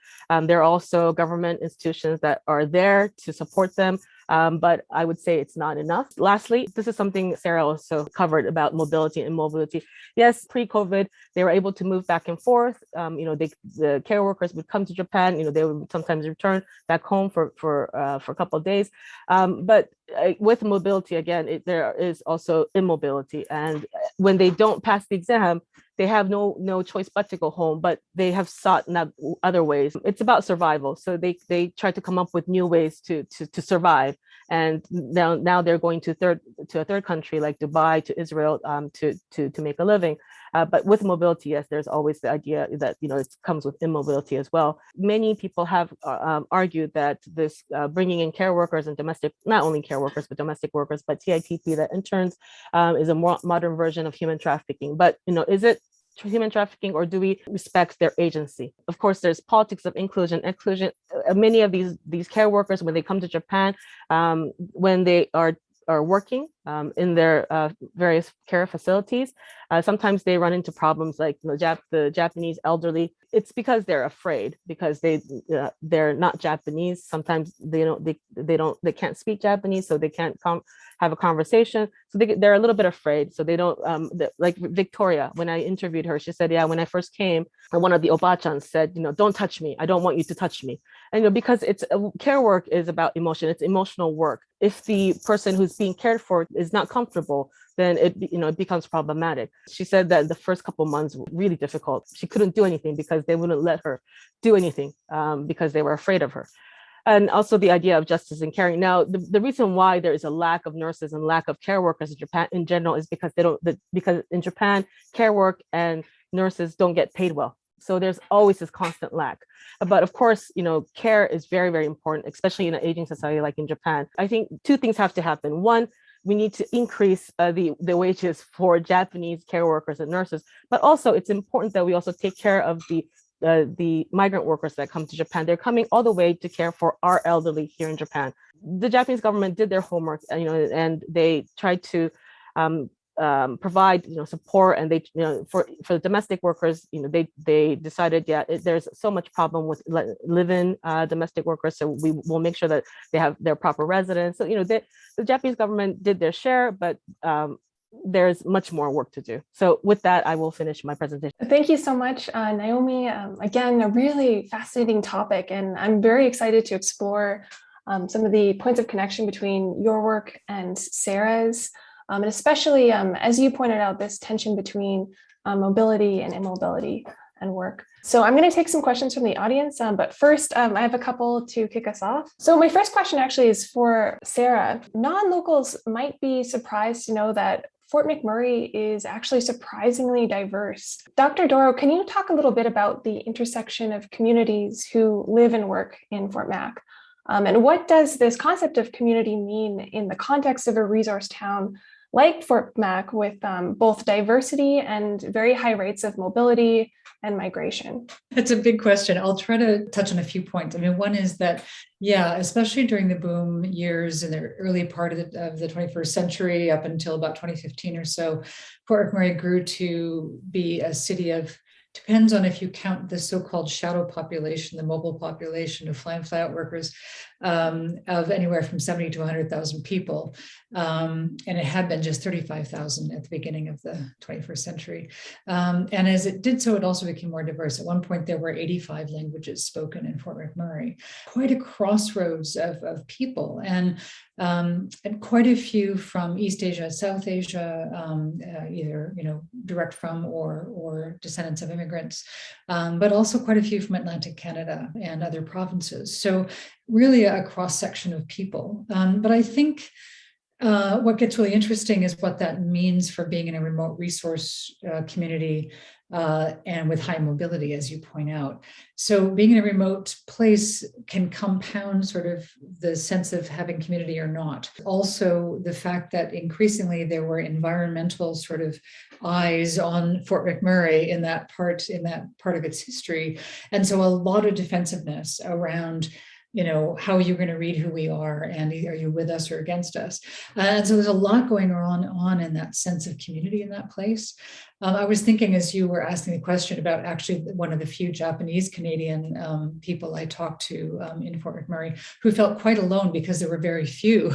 There are also government institutions that are there to support them. But I would say it's not enough. Lastly, this is something Sara also covered about mobility and immobility. Yes, pre-COVID, they were able to move back and forth. The care workers would come to Japan. They would sometimes return back home for a couple of days. But with mobility, again, there is also immobility. And when they don't pass the exam, they have no choice but to go home, but they have sought other ways. It's about survival. So they try to come up with new ways to survive. And now they're going to a third country like Dubai, to Israel, to make a living. But with mobility, yes, there's always the idea that it comes with immobility as well. Many people have argued that this bringing in care workers and not only care workers, but domestic workers, but TITP, that interns, is a more modern version of human trafficking. But is it human trafficking, or do we respect their agency? Of course, there's politics of inclusion. Many of these care workers, when they come to Japan, when they are working in their various care facilities, sometimes they run into problems like the Japanese elderly. It's because they're afraid, because they're not Japanese. Sometimes they can't speak Japanese, so they can't have a conversation. So they're a little bit afraid. So they don't like Victoria. When I interviewed her, she said, "Yeah, when I first came, one of the obachans said, don't touch me. I don't want you to touch me." And because care work is about emotion. It's emotional work. If the person who's being cared for is not comfortable, then it becomes problematic. She said that the first couple of months were really difficult. She couldn't do anything because they wouldn't let her do anything because they were afraid of her. And also the idea of justice and caring. Now, the reason why there is a lack of nurses and lack of care workers in Japan in general is because because in Japan, care work and nurses don't get paid well. So there's always this constant lack. But of course, care is very, very important, especially in an aging society like in Japan. I think two things have to happen. One, we need to increase the wages for Japanese care workers and nurses, but also it's important that we also take care of the migrant workers that come to Japan. They're coming all the way to care for our elderly here in Japan. The Japanese government did their homework, and they tried to provide support, and they for the domestic workers, they decided, there's so much problem with live-in domestic workers, so we will make sure that they have their proper residence. So the Japanese government did their share, but there's much more work to do. So with that, I will finish my presentation. Thank you so much, Naomi. Again, a really fascinating topic, and I'm very excited to explore some of the points of connection between your work and Sarah's. And especially, as you pointed out, this tension between mobility and immobility and work. So I'm going to take some questions from the audience, but first, I have a couple to kick us off. So my first question actually is for Sarah. Non-locals might be surprised to know that Fort McMurray is actually surprisingly diverse. Dr. Dorow, can you talk a little bit about the intersection of communities who live and work in Fort Mac? And what does this concept of community mean in the context of a resource town like Fort Mac, with both diversity and very high rates of mobility and migration? That's a big question. I'll try to touch on a few points. I mean, one is that, especially during the boom years in the early part of the 21st century, up until about 2015 or so, Fort McMurray grew to be a city of, depends on if you count the so-called shadow population, the mobile population of fly-in, fly-out workers, of anywhere from 70 to 100,000 people. And it had been just 35,000 at the beginning of the 21st century. And as it did so, it also became more diverse. At one point, there were 85 languages spoken in Fort McMurray, quite a crossroads of people, and quite a few from East Asia, South Asia, either direct from or descendants of immigrants, but also quite a few from Atlantic Canada and other provinces. So really a cross-section of people. But I think what gets really interesting is what that means for being in a remote resource community and with high mobility, as you point out. So being in a remote place can compound sort of the sense of having community or not. Also, the fact that increasingly there were environmental sort of eyes on Fort McMurray in that part of its history. And so a lot of defensiveness around how you're going to read who we are, and are you with us or against us? And so there's a lot going on in that sense of community in that place. I was thinking, as you were asking the question, about actually one of the few Japanese Canadian people I talked to in Fort McMurray, who felt quite alone because there were very few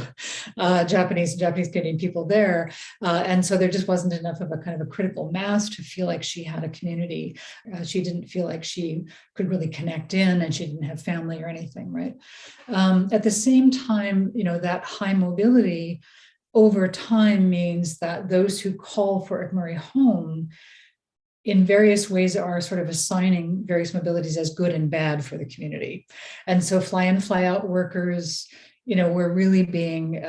Japanese Canadian people there. And so there just wasn't enough of a kind of a critical mass to feel like she had a community. She didn't feel like she could really connect in, and she didn't have family or anything, right? At the same time, that high mobility over time means that those who call Fort McMurray home in various ways are sort of assigning various mobilities as good and bad for the community. And so fly-in, fly-out workers, were really being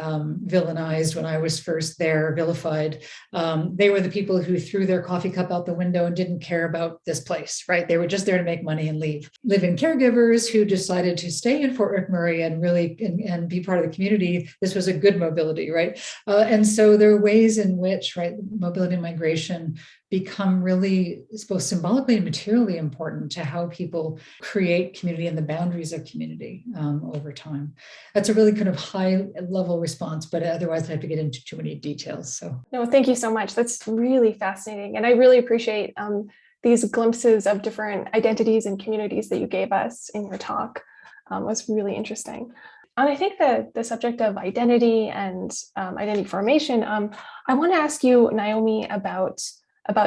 villainized when I was first there, vilified. They were the people who threw their coffee cup out the window and didn't care about this place, right? They were just there to make money and leave. Live-in caregivers who decided to stay in Fort McMurray and really and be part of the community. This was a good mobility, right? And so there are ways in which, right, mobility and migration become really both symbolically and materially important to how people create community and the boundaries of community over time. That's a really kind of high level response, but otherwise I have to get into too many details. So no, thank you so much. That's really fascinating. And I really appreciate these glimpses of different identities and communities that you gave us in your talk. Was really interesting. And I think the subject of identity and identity formation, I want to ask you, Naomi, about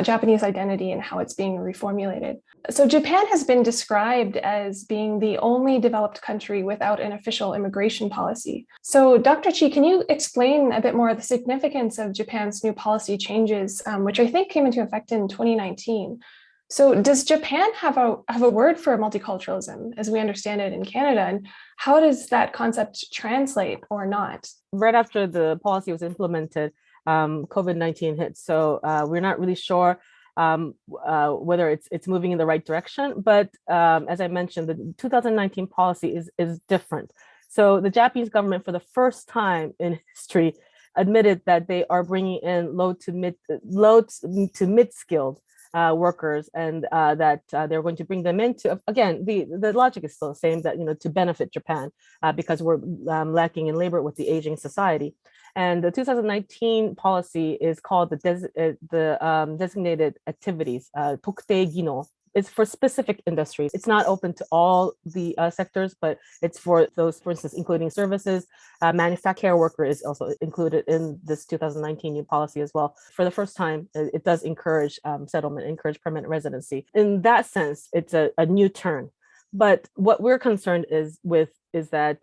Japanese identity and how it's being reformulated. So Japan has been described as being the only developed country without an official immigration policy. So Dr. Chi, can you explain a bit more of the significance of Japan's new policy changes, which I think came into effect in 2019? So does Japan have a word for multiculturalism as we understand it in Canada? And how does that concept translate or not? Right after the policy was implemented, COVID-19 hit. So we're not really sure whether it's moving in the right direction. But as I mentioned, the 2019 policy is different. So the Japanese government, for the first time in history, admitted that they are bringing in low to mid-skilled workers, and that they're going to bring them into, again, the logic is still the same, that, to benefit Japan, because we're lacking in labor with the aging society. And the 2019 policy is called the designated activities, tokutei gino. It's for specific industries. It's not open to all the sectors, but it's for those, for instance, including services. Manufacturing worker is also included in this 2019 new policy as well. For the first time, it does encourage settlement, encourage permanent residency. In that sense, it's a new turn. But what we're concerned is that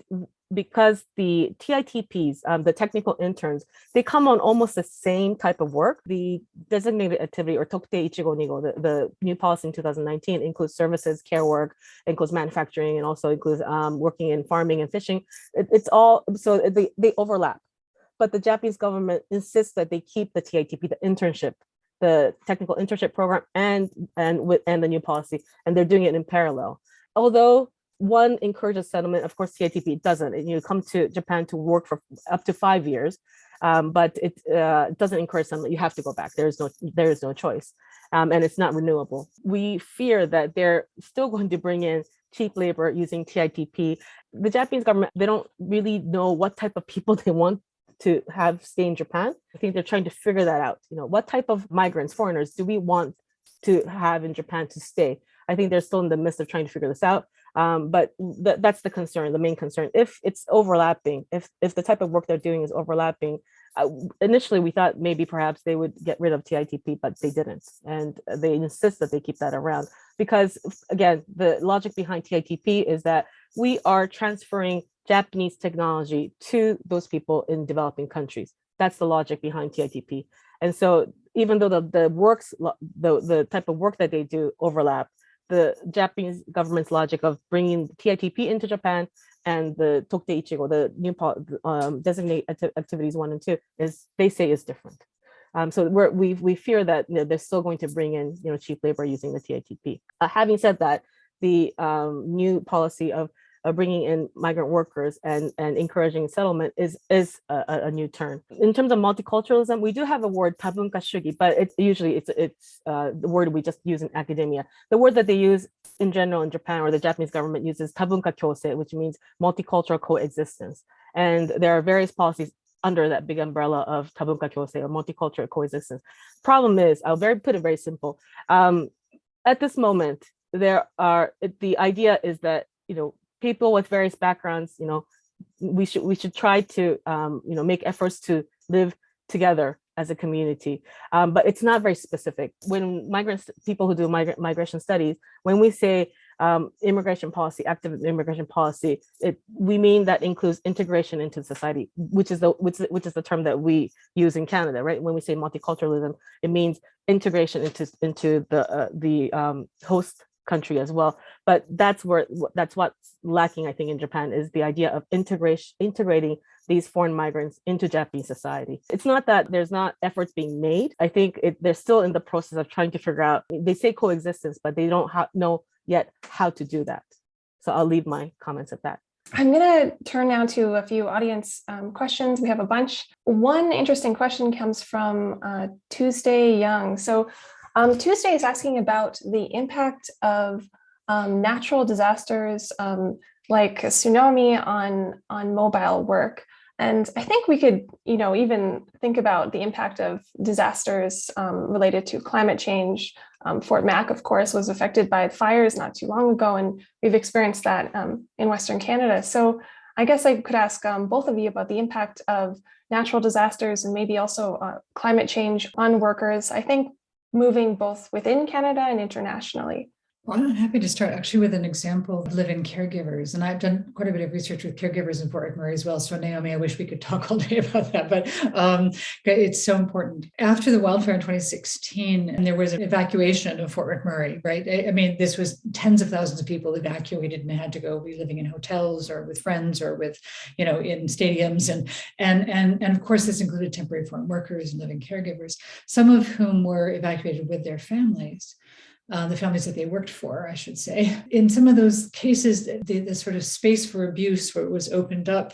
because the TITPs, the technical interns, they come on almost the same type of work. The designated activity, or Tokutei Ichigo Nigo, the new policy in 2019, includes services, care work, includes manufacturing, and also includes working in farming and fishing. It's all, so they overlap. But the Japanese government insists that they keep the TITP, the internship, the technical internship program, and the new policy, and they're doing it in parallel. Although one encourages settlement, of course, TITP doesn't. You come to Japan to work for up to 5 years, but it doesn't encourage settlement. You have to go back. There is no choice, and it's not renewable. We fear that they're still going to bring in cheap labor using TITP. The Japanese government, they don't really know what type of people they want to have stay in Japan. I think they're trying to figure that out. What type of migrants, foreigners, do we want to have in Japan to stay? I think they're still in the midst of trying to figure this out. But that's the concern, the main concern. If it's overlapping, if the type of work they're doing is overlapping, initially we thought maybe perhaps they would get rid of TITP, but they didn't. And they insist that they keep that around because, again, the logic behind TITP is that we are transferring Japanese technology to those people in developing countries. That's the logic behind TITP. And so even though the type of work that they do overlap, the Japanese government's logic of bringing TITP into Japan and the Tokutei Ichigo, the new designate activities 1 and 2, they say is different. So we fear that they're still going to bring in cheap labor using the TITP. Having said that, the new policy of bringing in migrant workers and encouraging settlement is a new turn. In terms of multiculturalism, we do have a word, tabunka shugi, but it's the word we just use in academia. The word that they use in general in Japan, or the Japanese government uses tabunka kyosei, which means multicultural coexistence. And there are various policies under that big umbrella of tabunka kyosei, or multicultural coexistence. Problem is, put it very simple. At this moment, the idea is that, people with various backgrounds, we should try to, make efforts to live together as a community. But it's not very specific. When people who do migration studies, when we say immigration policy, active immigration policy, we mean that includes integration into society, which is the term that we use in Canada, right? When we say multiculturalism, it means integration into the host country as well. But that's what's lacking, I think, in Japan, is the idea of integrating these foreign migrants into Japanese society. It's not that there's not efforts being made. I think they're still in the process of trying to figure out, they say coexistence, but they don't know yet how to do that. So I'll leave my comments at that. I'm going to turn now to a few audience questions. We have a bunch. One interesting question comes from Tuesday Young. So Tuesday is asking about the impact of natural disasters like a tsunami on mobile work. And I think we could, even think about the impact of disasters related to climate change. Fort Mac, of course, was affected by fires not too long ago, and we've experienced that in Western Canada. So I guess I could ask both of you about the impact of natural disasters and maybe also climate change on workers, I think moving both within Canada and internationally. Well, I'm happy to start actually with an example of live-in caregivers. And I've done quite a bit of research with caregivers in Fort McMurray as well. So Naomi, I wish we could talk all day about that, but it's so important. After the wildfire in 2016, and there was an evacuation of Fort McMurray, right? I mean, this was tens of thousands of people evacuated and had to go be living in hotels or with friends or with, in stadiums. And of course, this included temporary foreign workers and living caregivers, some of whom were evacuated with their families. the families that they worked for, I should say. In some of those cases, the sort of space for abuse where it was opened up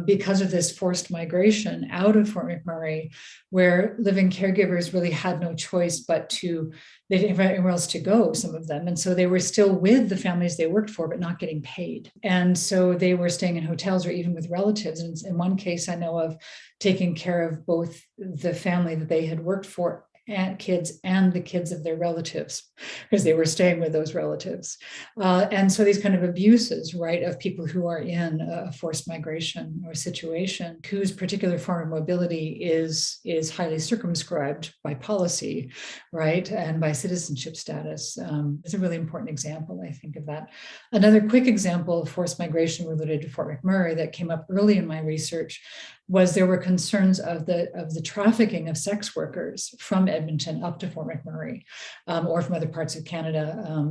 because of this forced migration out of Fort McMurray, where living caregivers really had no choice but they didn't have anywhere else to go, some of them. And so they were still with the families they worked for, but not getting paid. And so they were staying in hotels or even with relatives. And in one case, I know of taking care of both the family that they had worked for and kids and the kids of their relatives, because they were staying with those relatives. And so these kind of abuses, right, of people who are in a forced migration or situation whose particular form of mobility is highly circumscribed by policy, right, and by citizenship status. It's a really important example, I think, of that. Another quick example of forced migration related to Fort McMurray that came up early in my research was there were concerns of the trafficking of sex workers from Edmonton up to Fort McMurray, or from other parts of Canada,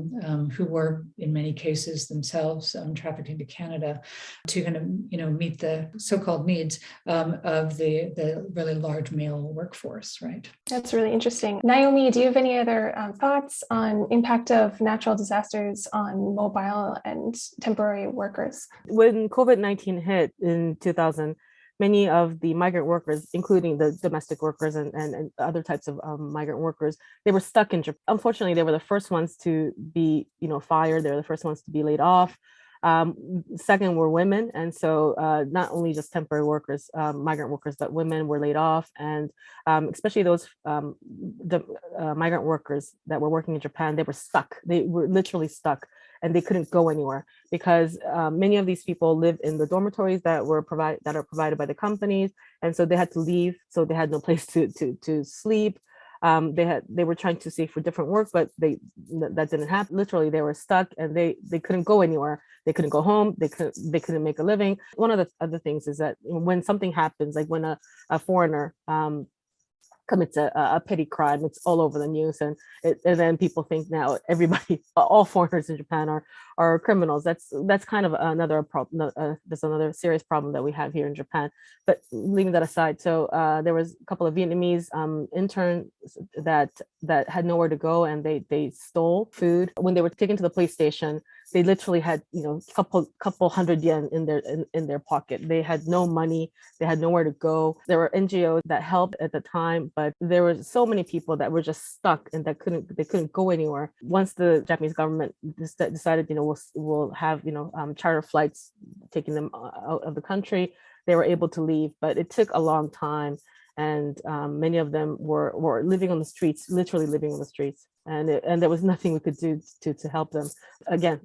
who were in many cases themselves trafficked into Canada to kind of meet the so-called needs of the really large male workforce, right? That's really interesting. Naomi, do you have any other thoughts on impact of natural disasters on mobile and temporary workers? When COVID-19 hit in 2000, many of the migrant workers, including the domestic workers and other types of migrant workers, they were stuck in Japan. Unfortunately, they were the first ones to be, fired. They were the first ones to be laid off. Second were women. And so not only just temporary workers, migrant workers, but women were laid off. And especially those migrant workers that were working in Japan, they were stuck. They were literally stuck. And they couldn't go anywhere because many of these people live in the dormitories that are provided by the companies, and so they had to leave. So they had no place to sleep. They were trying to seek for different work, but that didn't happen. Literally, they were stuck, and they couldn't go anywhere. They couldn't go home. They couldn't make a living. One of the other things is that when something happens, like when a foreigner commits a petty crime, it's all over the news, and then people think now all foreigners in Japan are criminals. That's kind of another problem. That's another serious problem that we have here in Japan. But leaving that aside, so there was a couple of Vietnamese interns that had nowhere to go, and they stole food. When they were taken to the police station, they literally had couple hundred yen in their pocket. They had no money. They had nowhere to go. There were NGOs that helped at the time, but there were so many people that were just stuck and they couldn't go anywhere. Once the Japanese government decided, we'll have charter flights taking them out of the country, they were able to leave, but it took a long time. And many of them were living on the streets, literally living on the streets. And there was nothing we could do to help them. Again,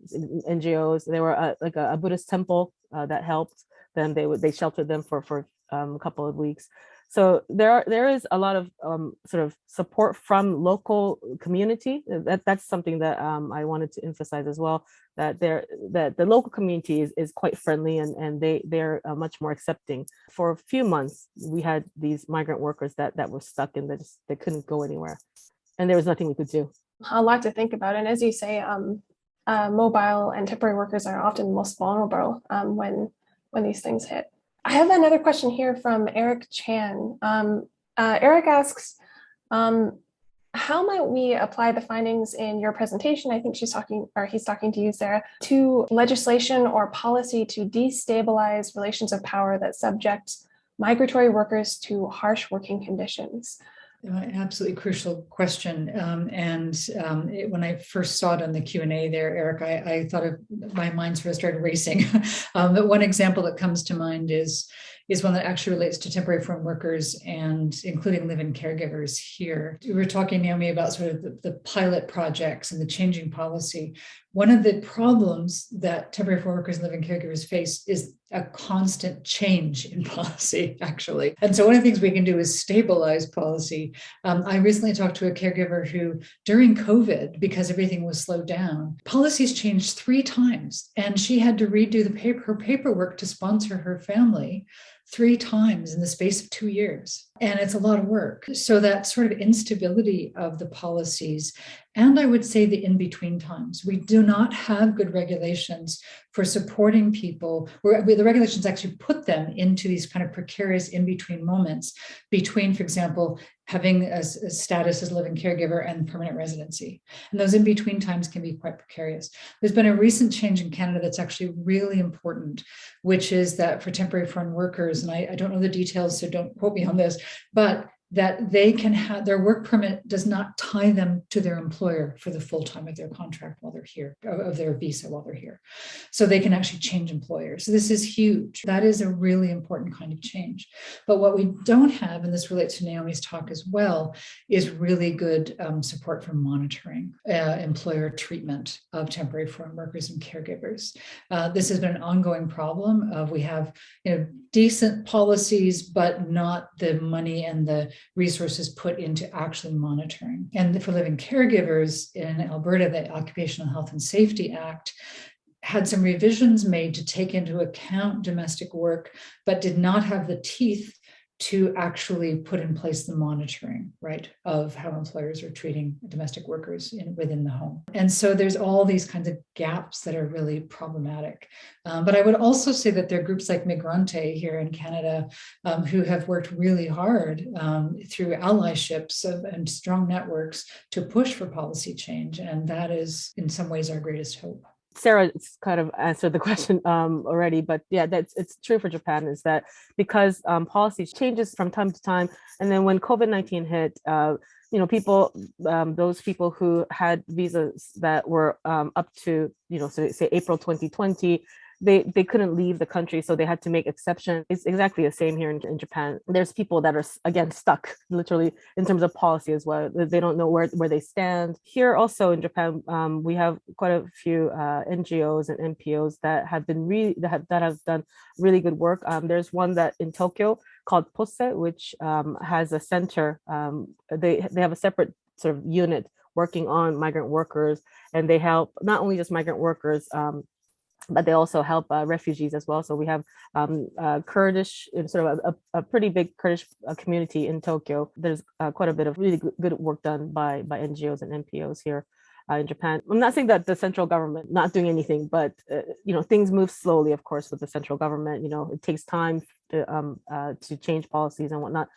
NGOs, there were like a Buddhist temple that helped them. They sheltered them for a couple of weeks. So there is a lot of sort of support from local community. That's something that I wanted to emphasize as well, that the local community is quite friendly and they're much more accepting. For a few months, we had these migrant workers that were stuck and they couldn't go anywhere. And there was nothing we could do. A lot to think about. And as you say, mobile and temporary workers are often most vulnerable when these things hit. I have another question here from Eric Chan. Eric asks, how might we apply the findings in your presentation? I think he's talking to you, Sarah, to legislation or policy to destabilize relations of power that subject migratory workers to harsh working conditions? Absolutely crucial question. When I first saw it on the Q&A there, Eric, I thought my mind sort of started racing. But one example that comes to mind is one that actually relates to temporary foreign workers and including live-in caregivers here. We were talking, Naomi, about sort of the pilot projects and the changing policy. One of the problems that temporary foreign workers and live-in caregivers face is a constant change in policy, actually. And so one of the things we can do is stabilize policy. I recently talked to a caregiver who, during COVID, because everything was slowed down, policies changed 3 times, and she had to redo her paperwork to sponsor her family 3 times in the space of 2 years. And it's a lot of work. So that sort of instability of the policies, and I would say the in-between times. We do not have good regulations for supporting people, where the regulations actually put them into these kind of precarious in-between moments between, for example, having a status as living caregiver and permanent residency. And those in-between times can be quite precarious. There's been a recent change in Canada that's actually really important, which is that for temporary foreign workers, and I don't know the details, so don't quote me on this, but that they can have their work permit does not tie them to their employer for the full time of their contract while they're here, of their visa while they're here. So they can actually change employers. So this is huge. That is a really important kind of change. But what we don't have, and this relates to Naomi's talk as well, is really good support for monitoring employer treatment of temporary foreign workers and caregivers. This has been an ongoing problem. We have decent policies, but not the money and the resources put into actually monitoring. And for living caregivers in Alberta, the Occupational Health and Safety Act had some revisions made to take into account domestic work, but did not have the teeth to actually put in place the monitoring, right, of how employers are treating domestic workers within the home. And so there's all these kinds of gaps that are really problematic. But I would also say that there are groups like Migrante here in Canada who have worked really hard through allyships and strong networks to push for policy change. And that is in some ways our greatest hope. Sarah kind of answered the question already, but yeah, it's true for Japan, is that because policy changes from time to time, and then when COVID-19 hit, people, those people who had visas that were up to, so say April 2020, they couldn't leave the country, so they had to make exceptions. It's exactly the same here in Japan. There's people that are, again, stuck literally in terms of policy as well. They don't know where they stand. Here also in Japan, we have quite a few NGOs and NPOs that have been that have done really good work. There's one that in Tokyo called POSE, which has a center. They have a separate sort of unit working on migrant workers, and they help not only just migrant workers, but they also help refugees as well. So we have Kurdish, sort of a pretty big Kurdish community in Tokyo. There's quite a bit of really good work done by NGOs and NPOs here in Japan. I'm not saying that the central government not doing anything, but things move slowly, of course, with the central government. It takes time to change policies and whatnot.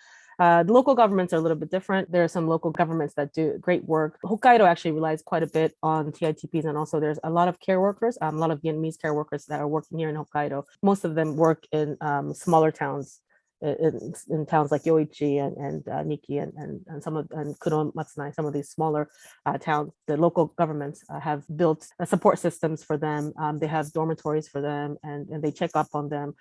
The local governments are a little bit different. There are some local governments that do great work. Hokkaido actually relies quite a bit on TITPs, and also there's a lot of care workers, a lot of Vietnamese care workers that are working here in Hokkaido. Most of them work in smaller towns, in towns like Yoichi and Nikki and some of Kuron, Matsunai, some of these smaller towns. The local governments have built support systems for them. They have dormitories for them, and they check up on them.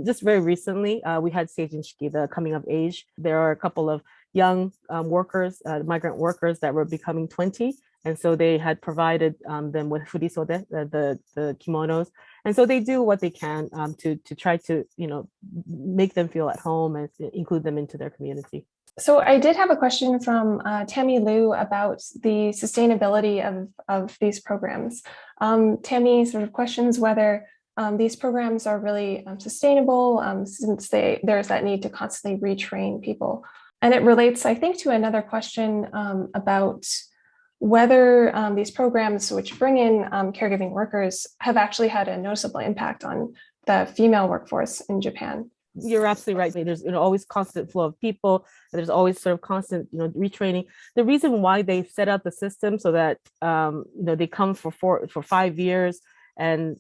Just very recently, we had Seijin Shiki, the coming of age. There are a couple of young workers, migrant workers that were becoming 20. And so they had provided them with furisode, the kimonos. And so they do what they can to try to, make them feel at home and include them into their community. So I did have a question from Tammy Liu about the sustainability of these programs. Tammy sort of questions whether these programs are really sustainable since there's that need to constantly retrain people. And it relates, I think, to another question about whether these programs, which bring in caregiving workers, have actually had a noticeable impact on the female workforce in Japan. You're absolutely right. There's always constant flow of people. There's always sort of constant retraining. The reason why they set up the system so that they come for 5 years and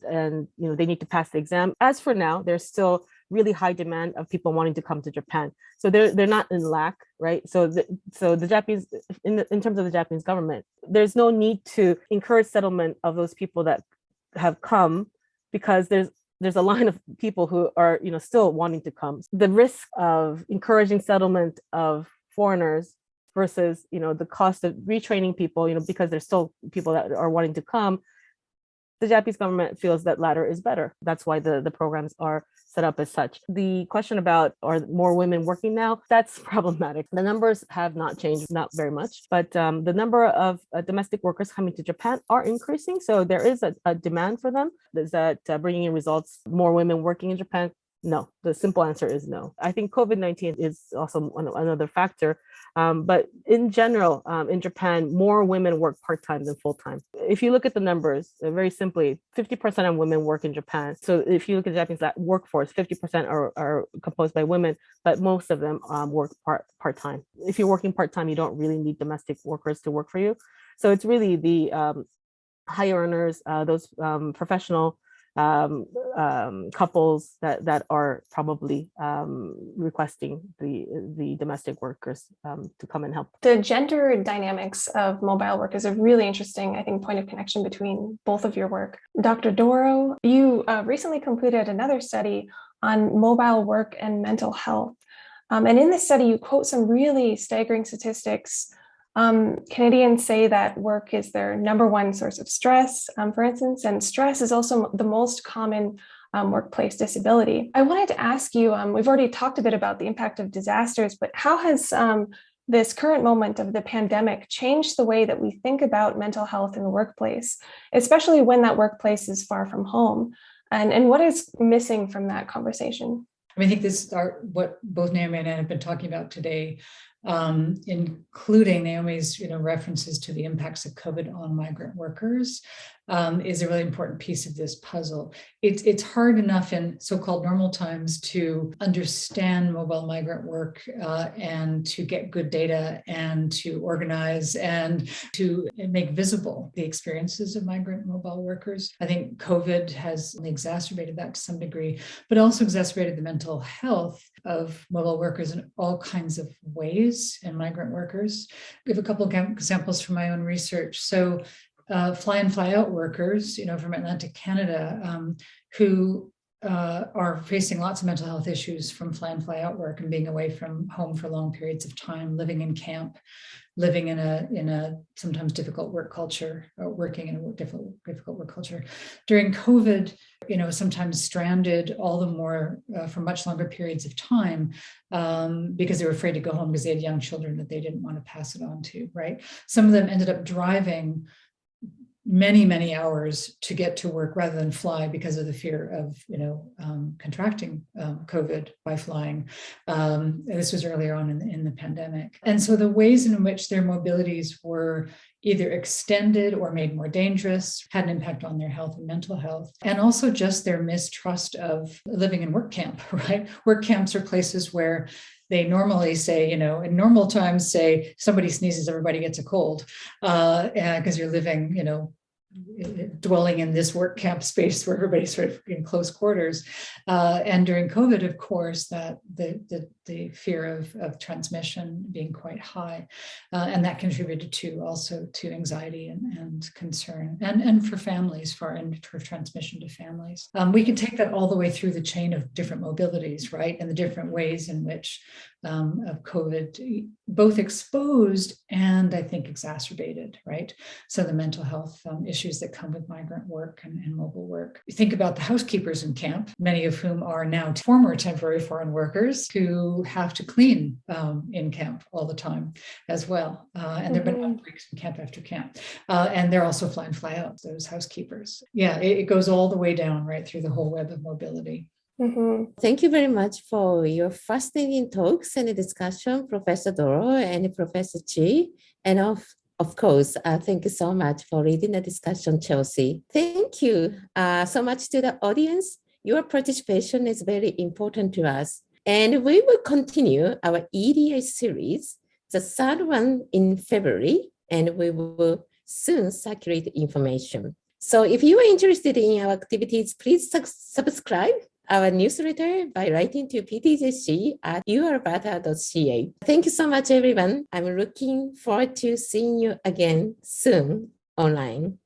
they need to pass the exam. As for now, there's still really high demand of people wanting to come to Japan. So they're not in lack, right? So the Japanese, in terms of the Japanese government, there's no need to encourage settlement of those people that have come, because there's a line of people who are still wanting to come. The risk of encouraging settlement of foreigners versus the cost of retraining people, because there's still people that are wanting to come, the Japanese government feels that latter is better. That's why the programs are set up as such. The question about are more women working now, that's problematic. The numbers have not changed, not very much, but the number of domestic workers coming to Japan are increasing. So there is a demand for them. There's that bringing in results, more women working in Japan No, the simple answer is no. I think COVID-19 is also another factor. But in general, in Japan, more women work part-time than full-time. If you look at the numbers, very simply, 50% of women work in Japan. So if you look at the Japanese workforce, 50% are composed by women, but most of them work part-time. If you're working part-time, you don't really need domestic workers to work for you. So it's really the high earners, those professional couples that are probably requesting the domestic workers to come and help. The gender dynamics of mobile work is a really interesting, I think, point of connection between both of your work. Dr. Dorow, you recently completed another study on mobile work and mental health. And in this study, you quote some really staggering statistics. Canadians say that work is their number one source of stress, for instance, and stress is also the most common workplace disability. I wanted to ask you, we've already talked a bit about the impact of disasters, but how has this current moment of the pandemic changed the way that we think about mental health in the workplace, especially when that workplace is far from home? And what is missing from that conversation? I think this is what both Naomi and I have been talking about today, including Naomi's references to the impacts of COVID on migrant workers, is a really important piece of this puzzle. It's hard enough in so-called normal times to understand mobile migrant work and to get good data and to organize and to make visible the experiences of migrant mobile workers. I think COVID has exacerbated that to some degree, but also exacerbated the mental health of mobile workers in all kinds of ways and migrant workers. We have a couple of examples from my own research. So fly in, fly out workers, from Atlantic Canada, who are facing lots of mental health issues from fly in, fly out work and being away from home for long periods of time, living in camp, living in a sometimes difficult work culture, or working in a difficult work culture. During COVID, sometimes stranded all the more for much longer periods of time because they were afraid to go home because they had young children that they didn't want to pass it on to, right? Some of them ended up driving many hours to get to work rather than fly because of the fear of contracting COVID by flying. This was earlier on in the pandemic. And so the ways in which their mobilities were either extended or made more dangerous had an impact on their health and mental health, and also just their mistrust of living in work camp, right? Work camps are places where they normally say, in normal times, say somebody sneezes, everybody gets a cold, because you're living, dwelling in this work camp space where everybody's sort of in close quarters. And during COVID, of course, that the fear of transmission being quite high, and that contributed to anxiety and concern, and for families, for transmission to families. We can take that all the way through the chain of different mobilities, right, and the different ways in which of COVID both exposed and I think exacerbated, right? So the mental health issues that come with migrant work and mobile work. You think about the housekeepers in camp, many of whom are now former temporary foreign workers who have to clean in camp all the time as well. And there have been outbreaks in camp after camp. And they're also fly in, fly out, those housekeepers. Yeah, it goes all the way down, right, through the whole web of mobility. Mm-hmm. Thank you very much for your fascinating talks and discussion, Professor Dorow and Professor Chi. And of course, thank you so much for leading the discussion, Chelsea. Thank you so much to the audience. Your participation is very important to us. And we will continue our EDI series, the third one in February, and we will soon circulate information. So if you are interested in our activities, please subscribe our newsletter by writing to PTJC at UAlberta.ca. Thank you so much, everyone. I'm looking forward to seeing you again soon online.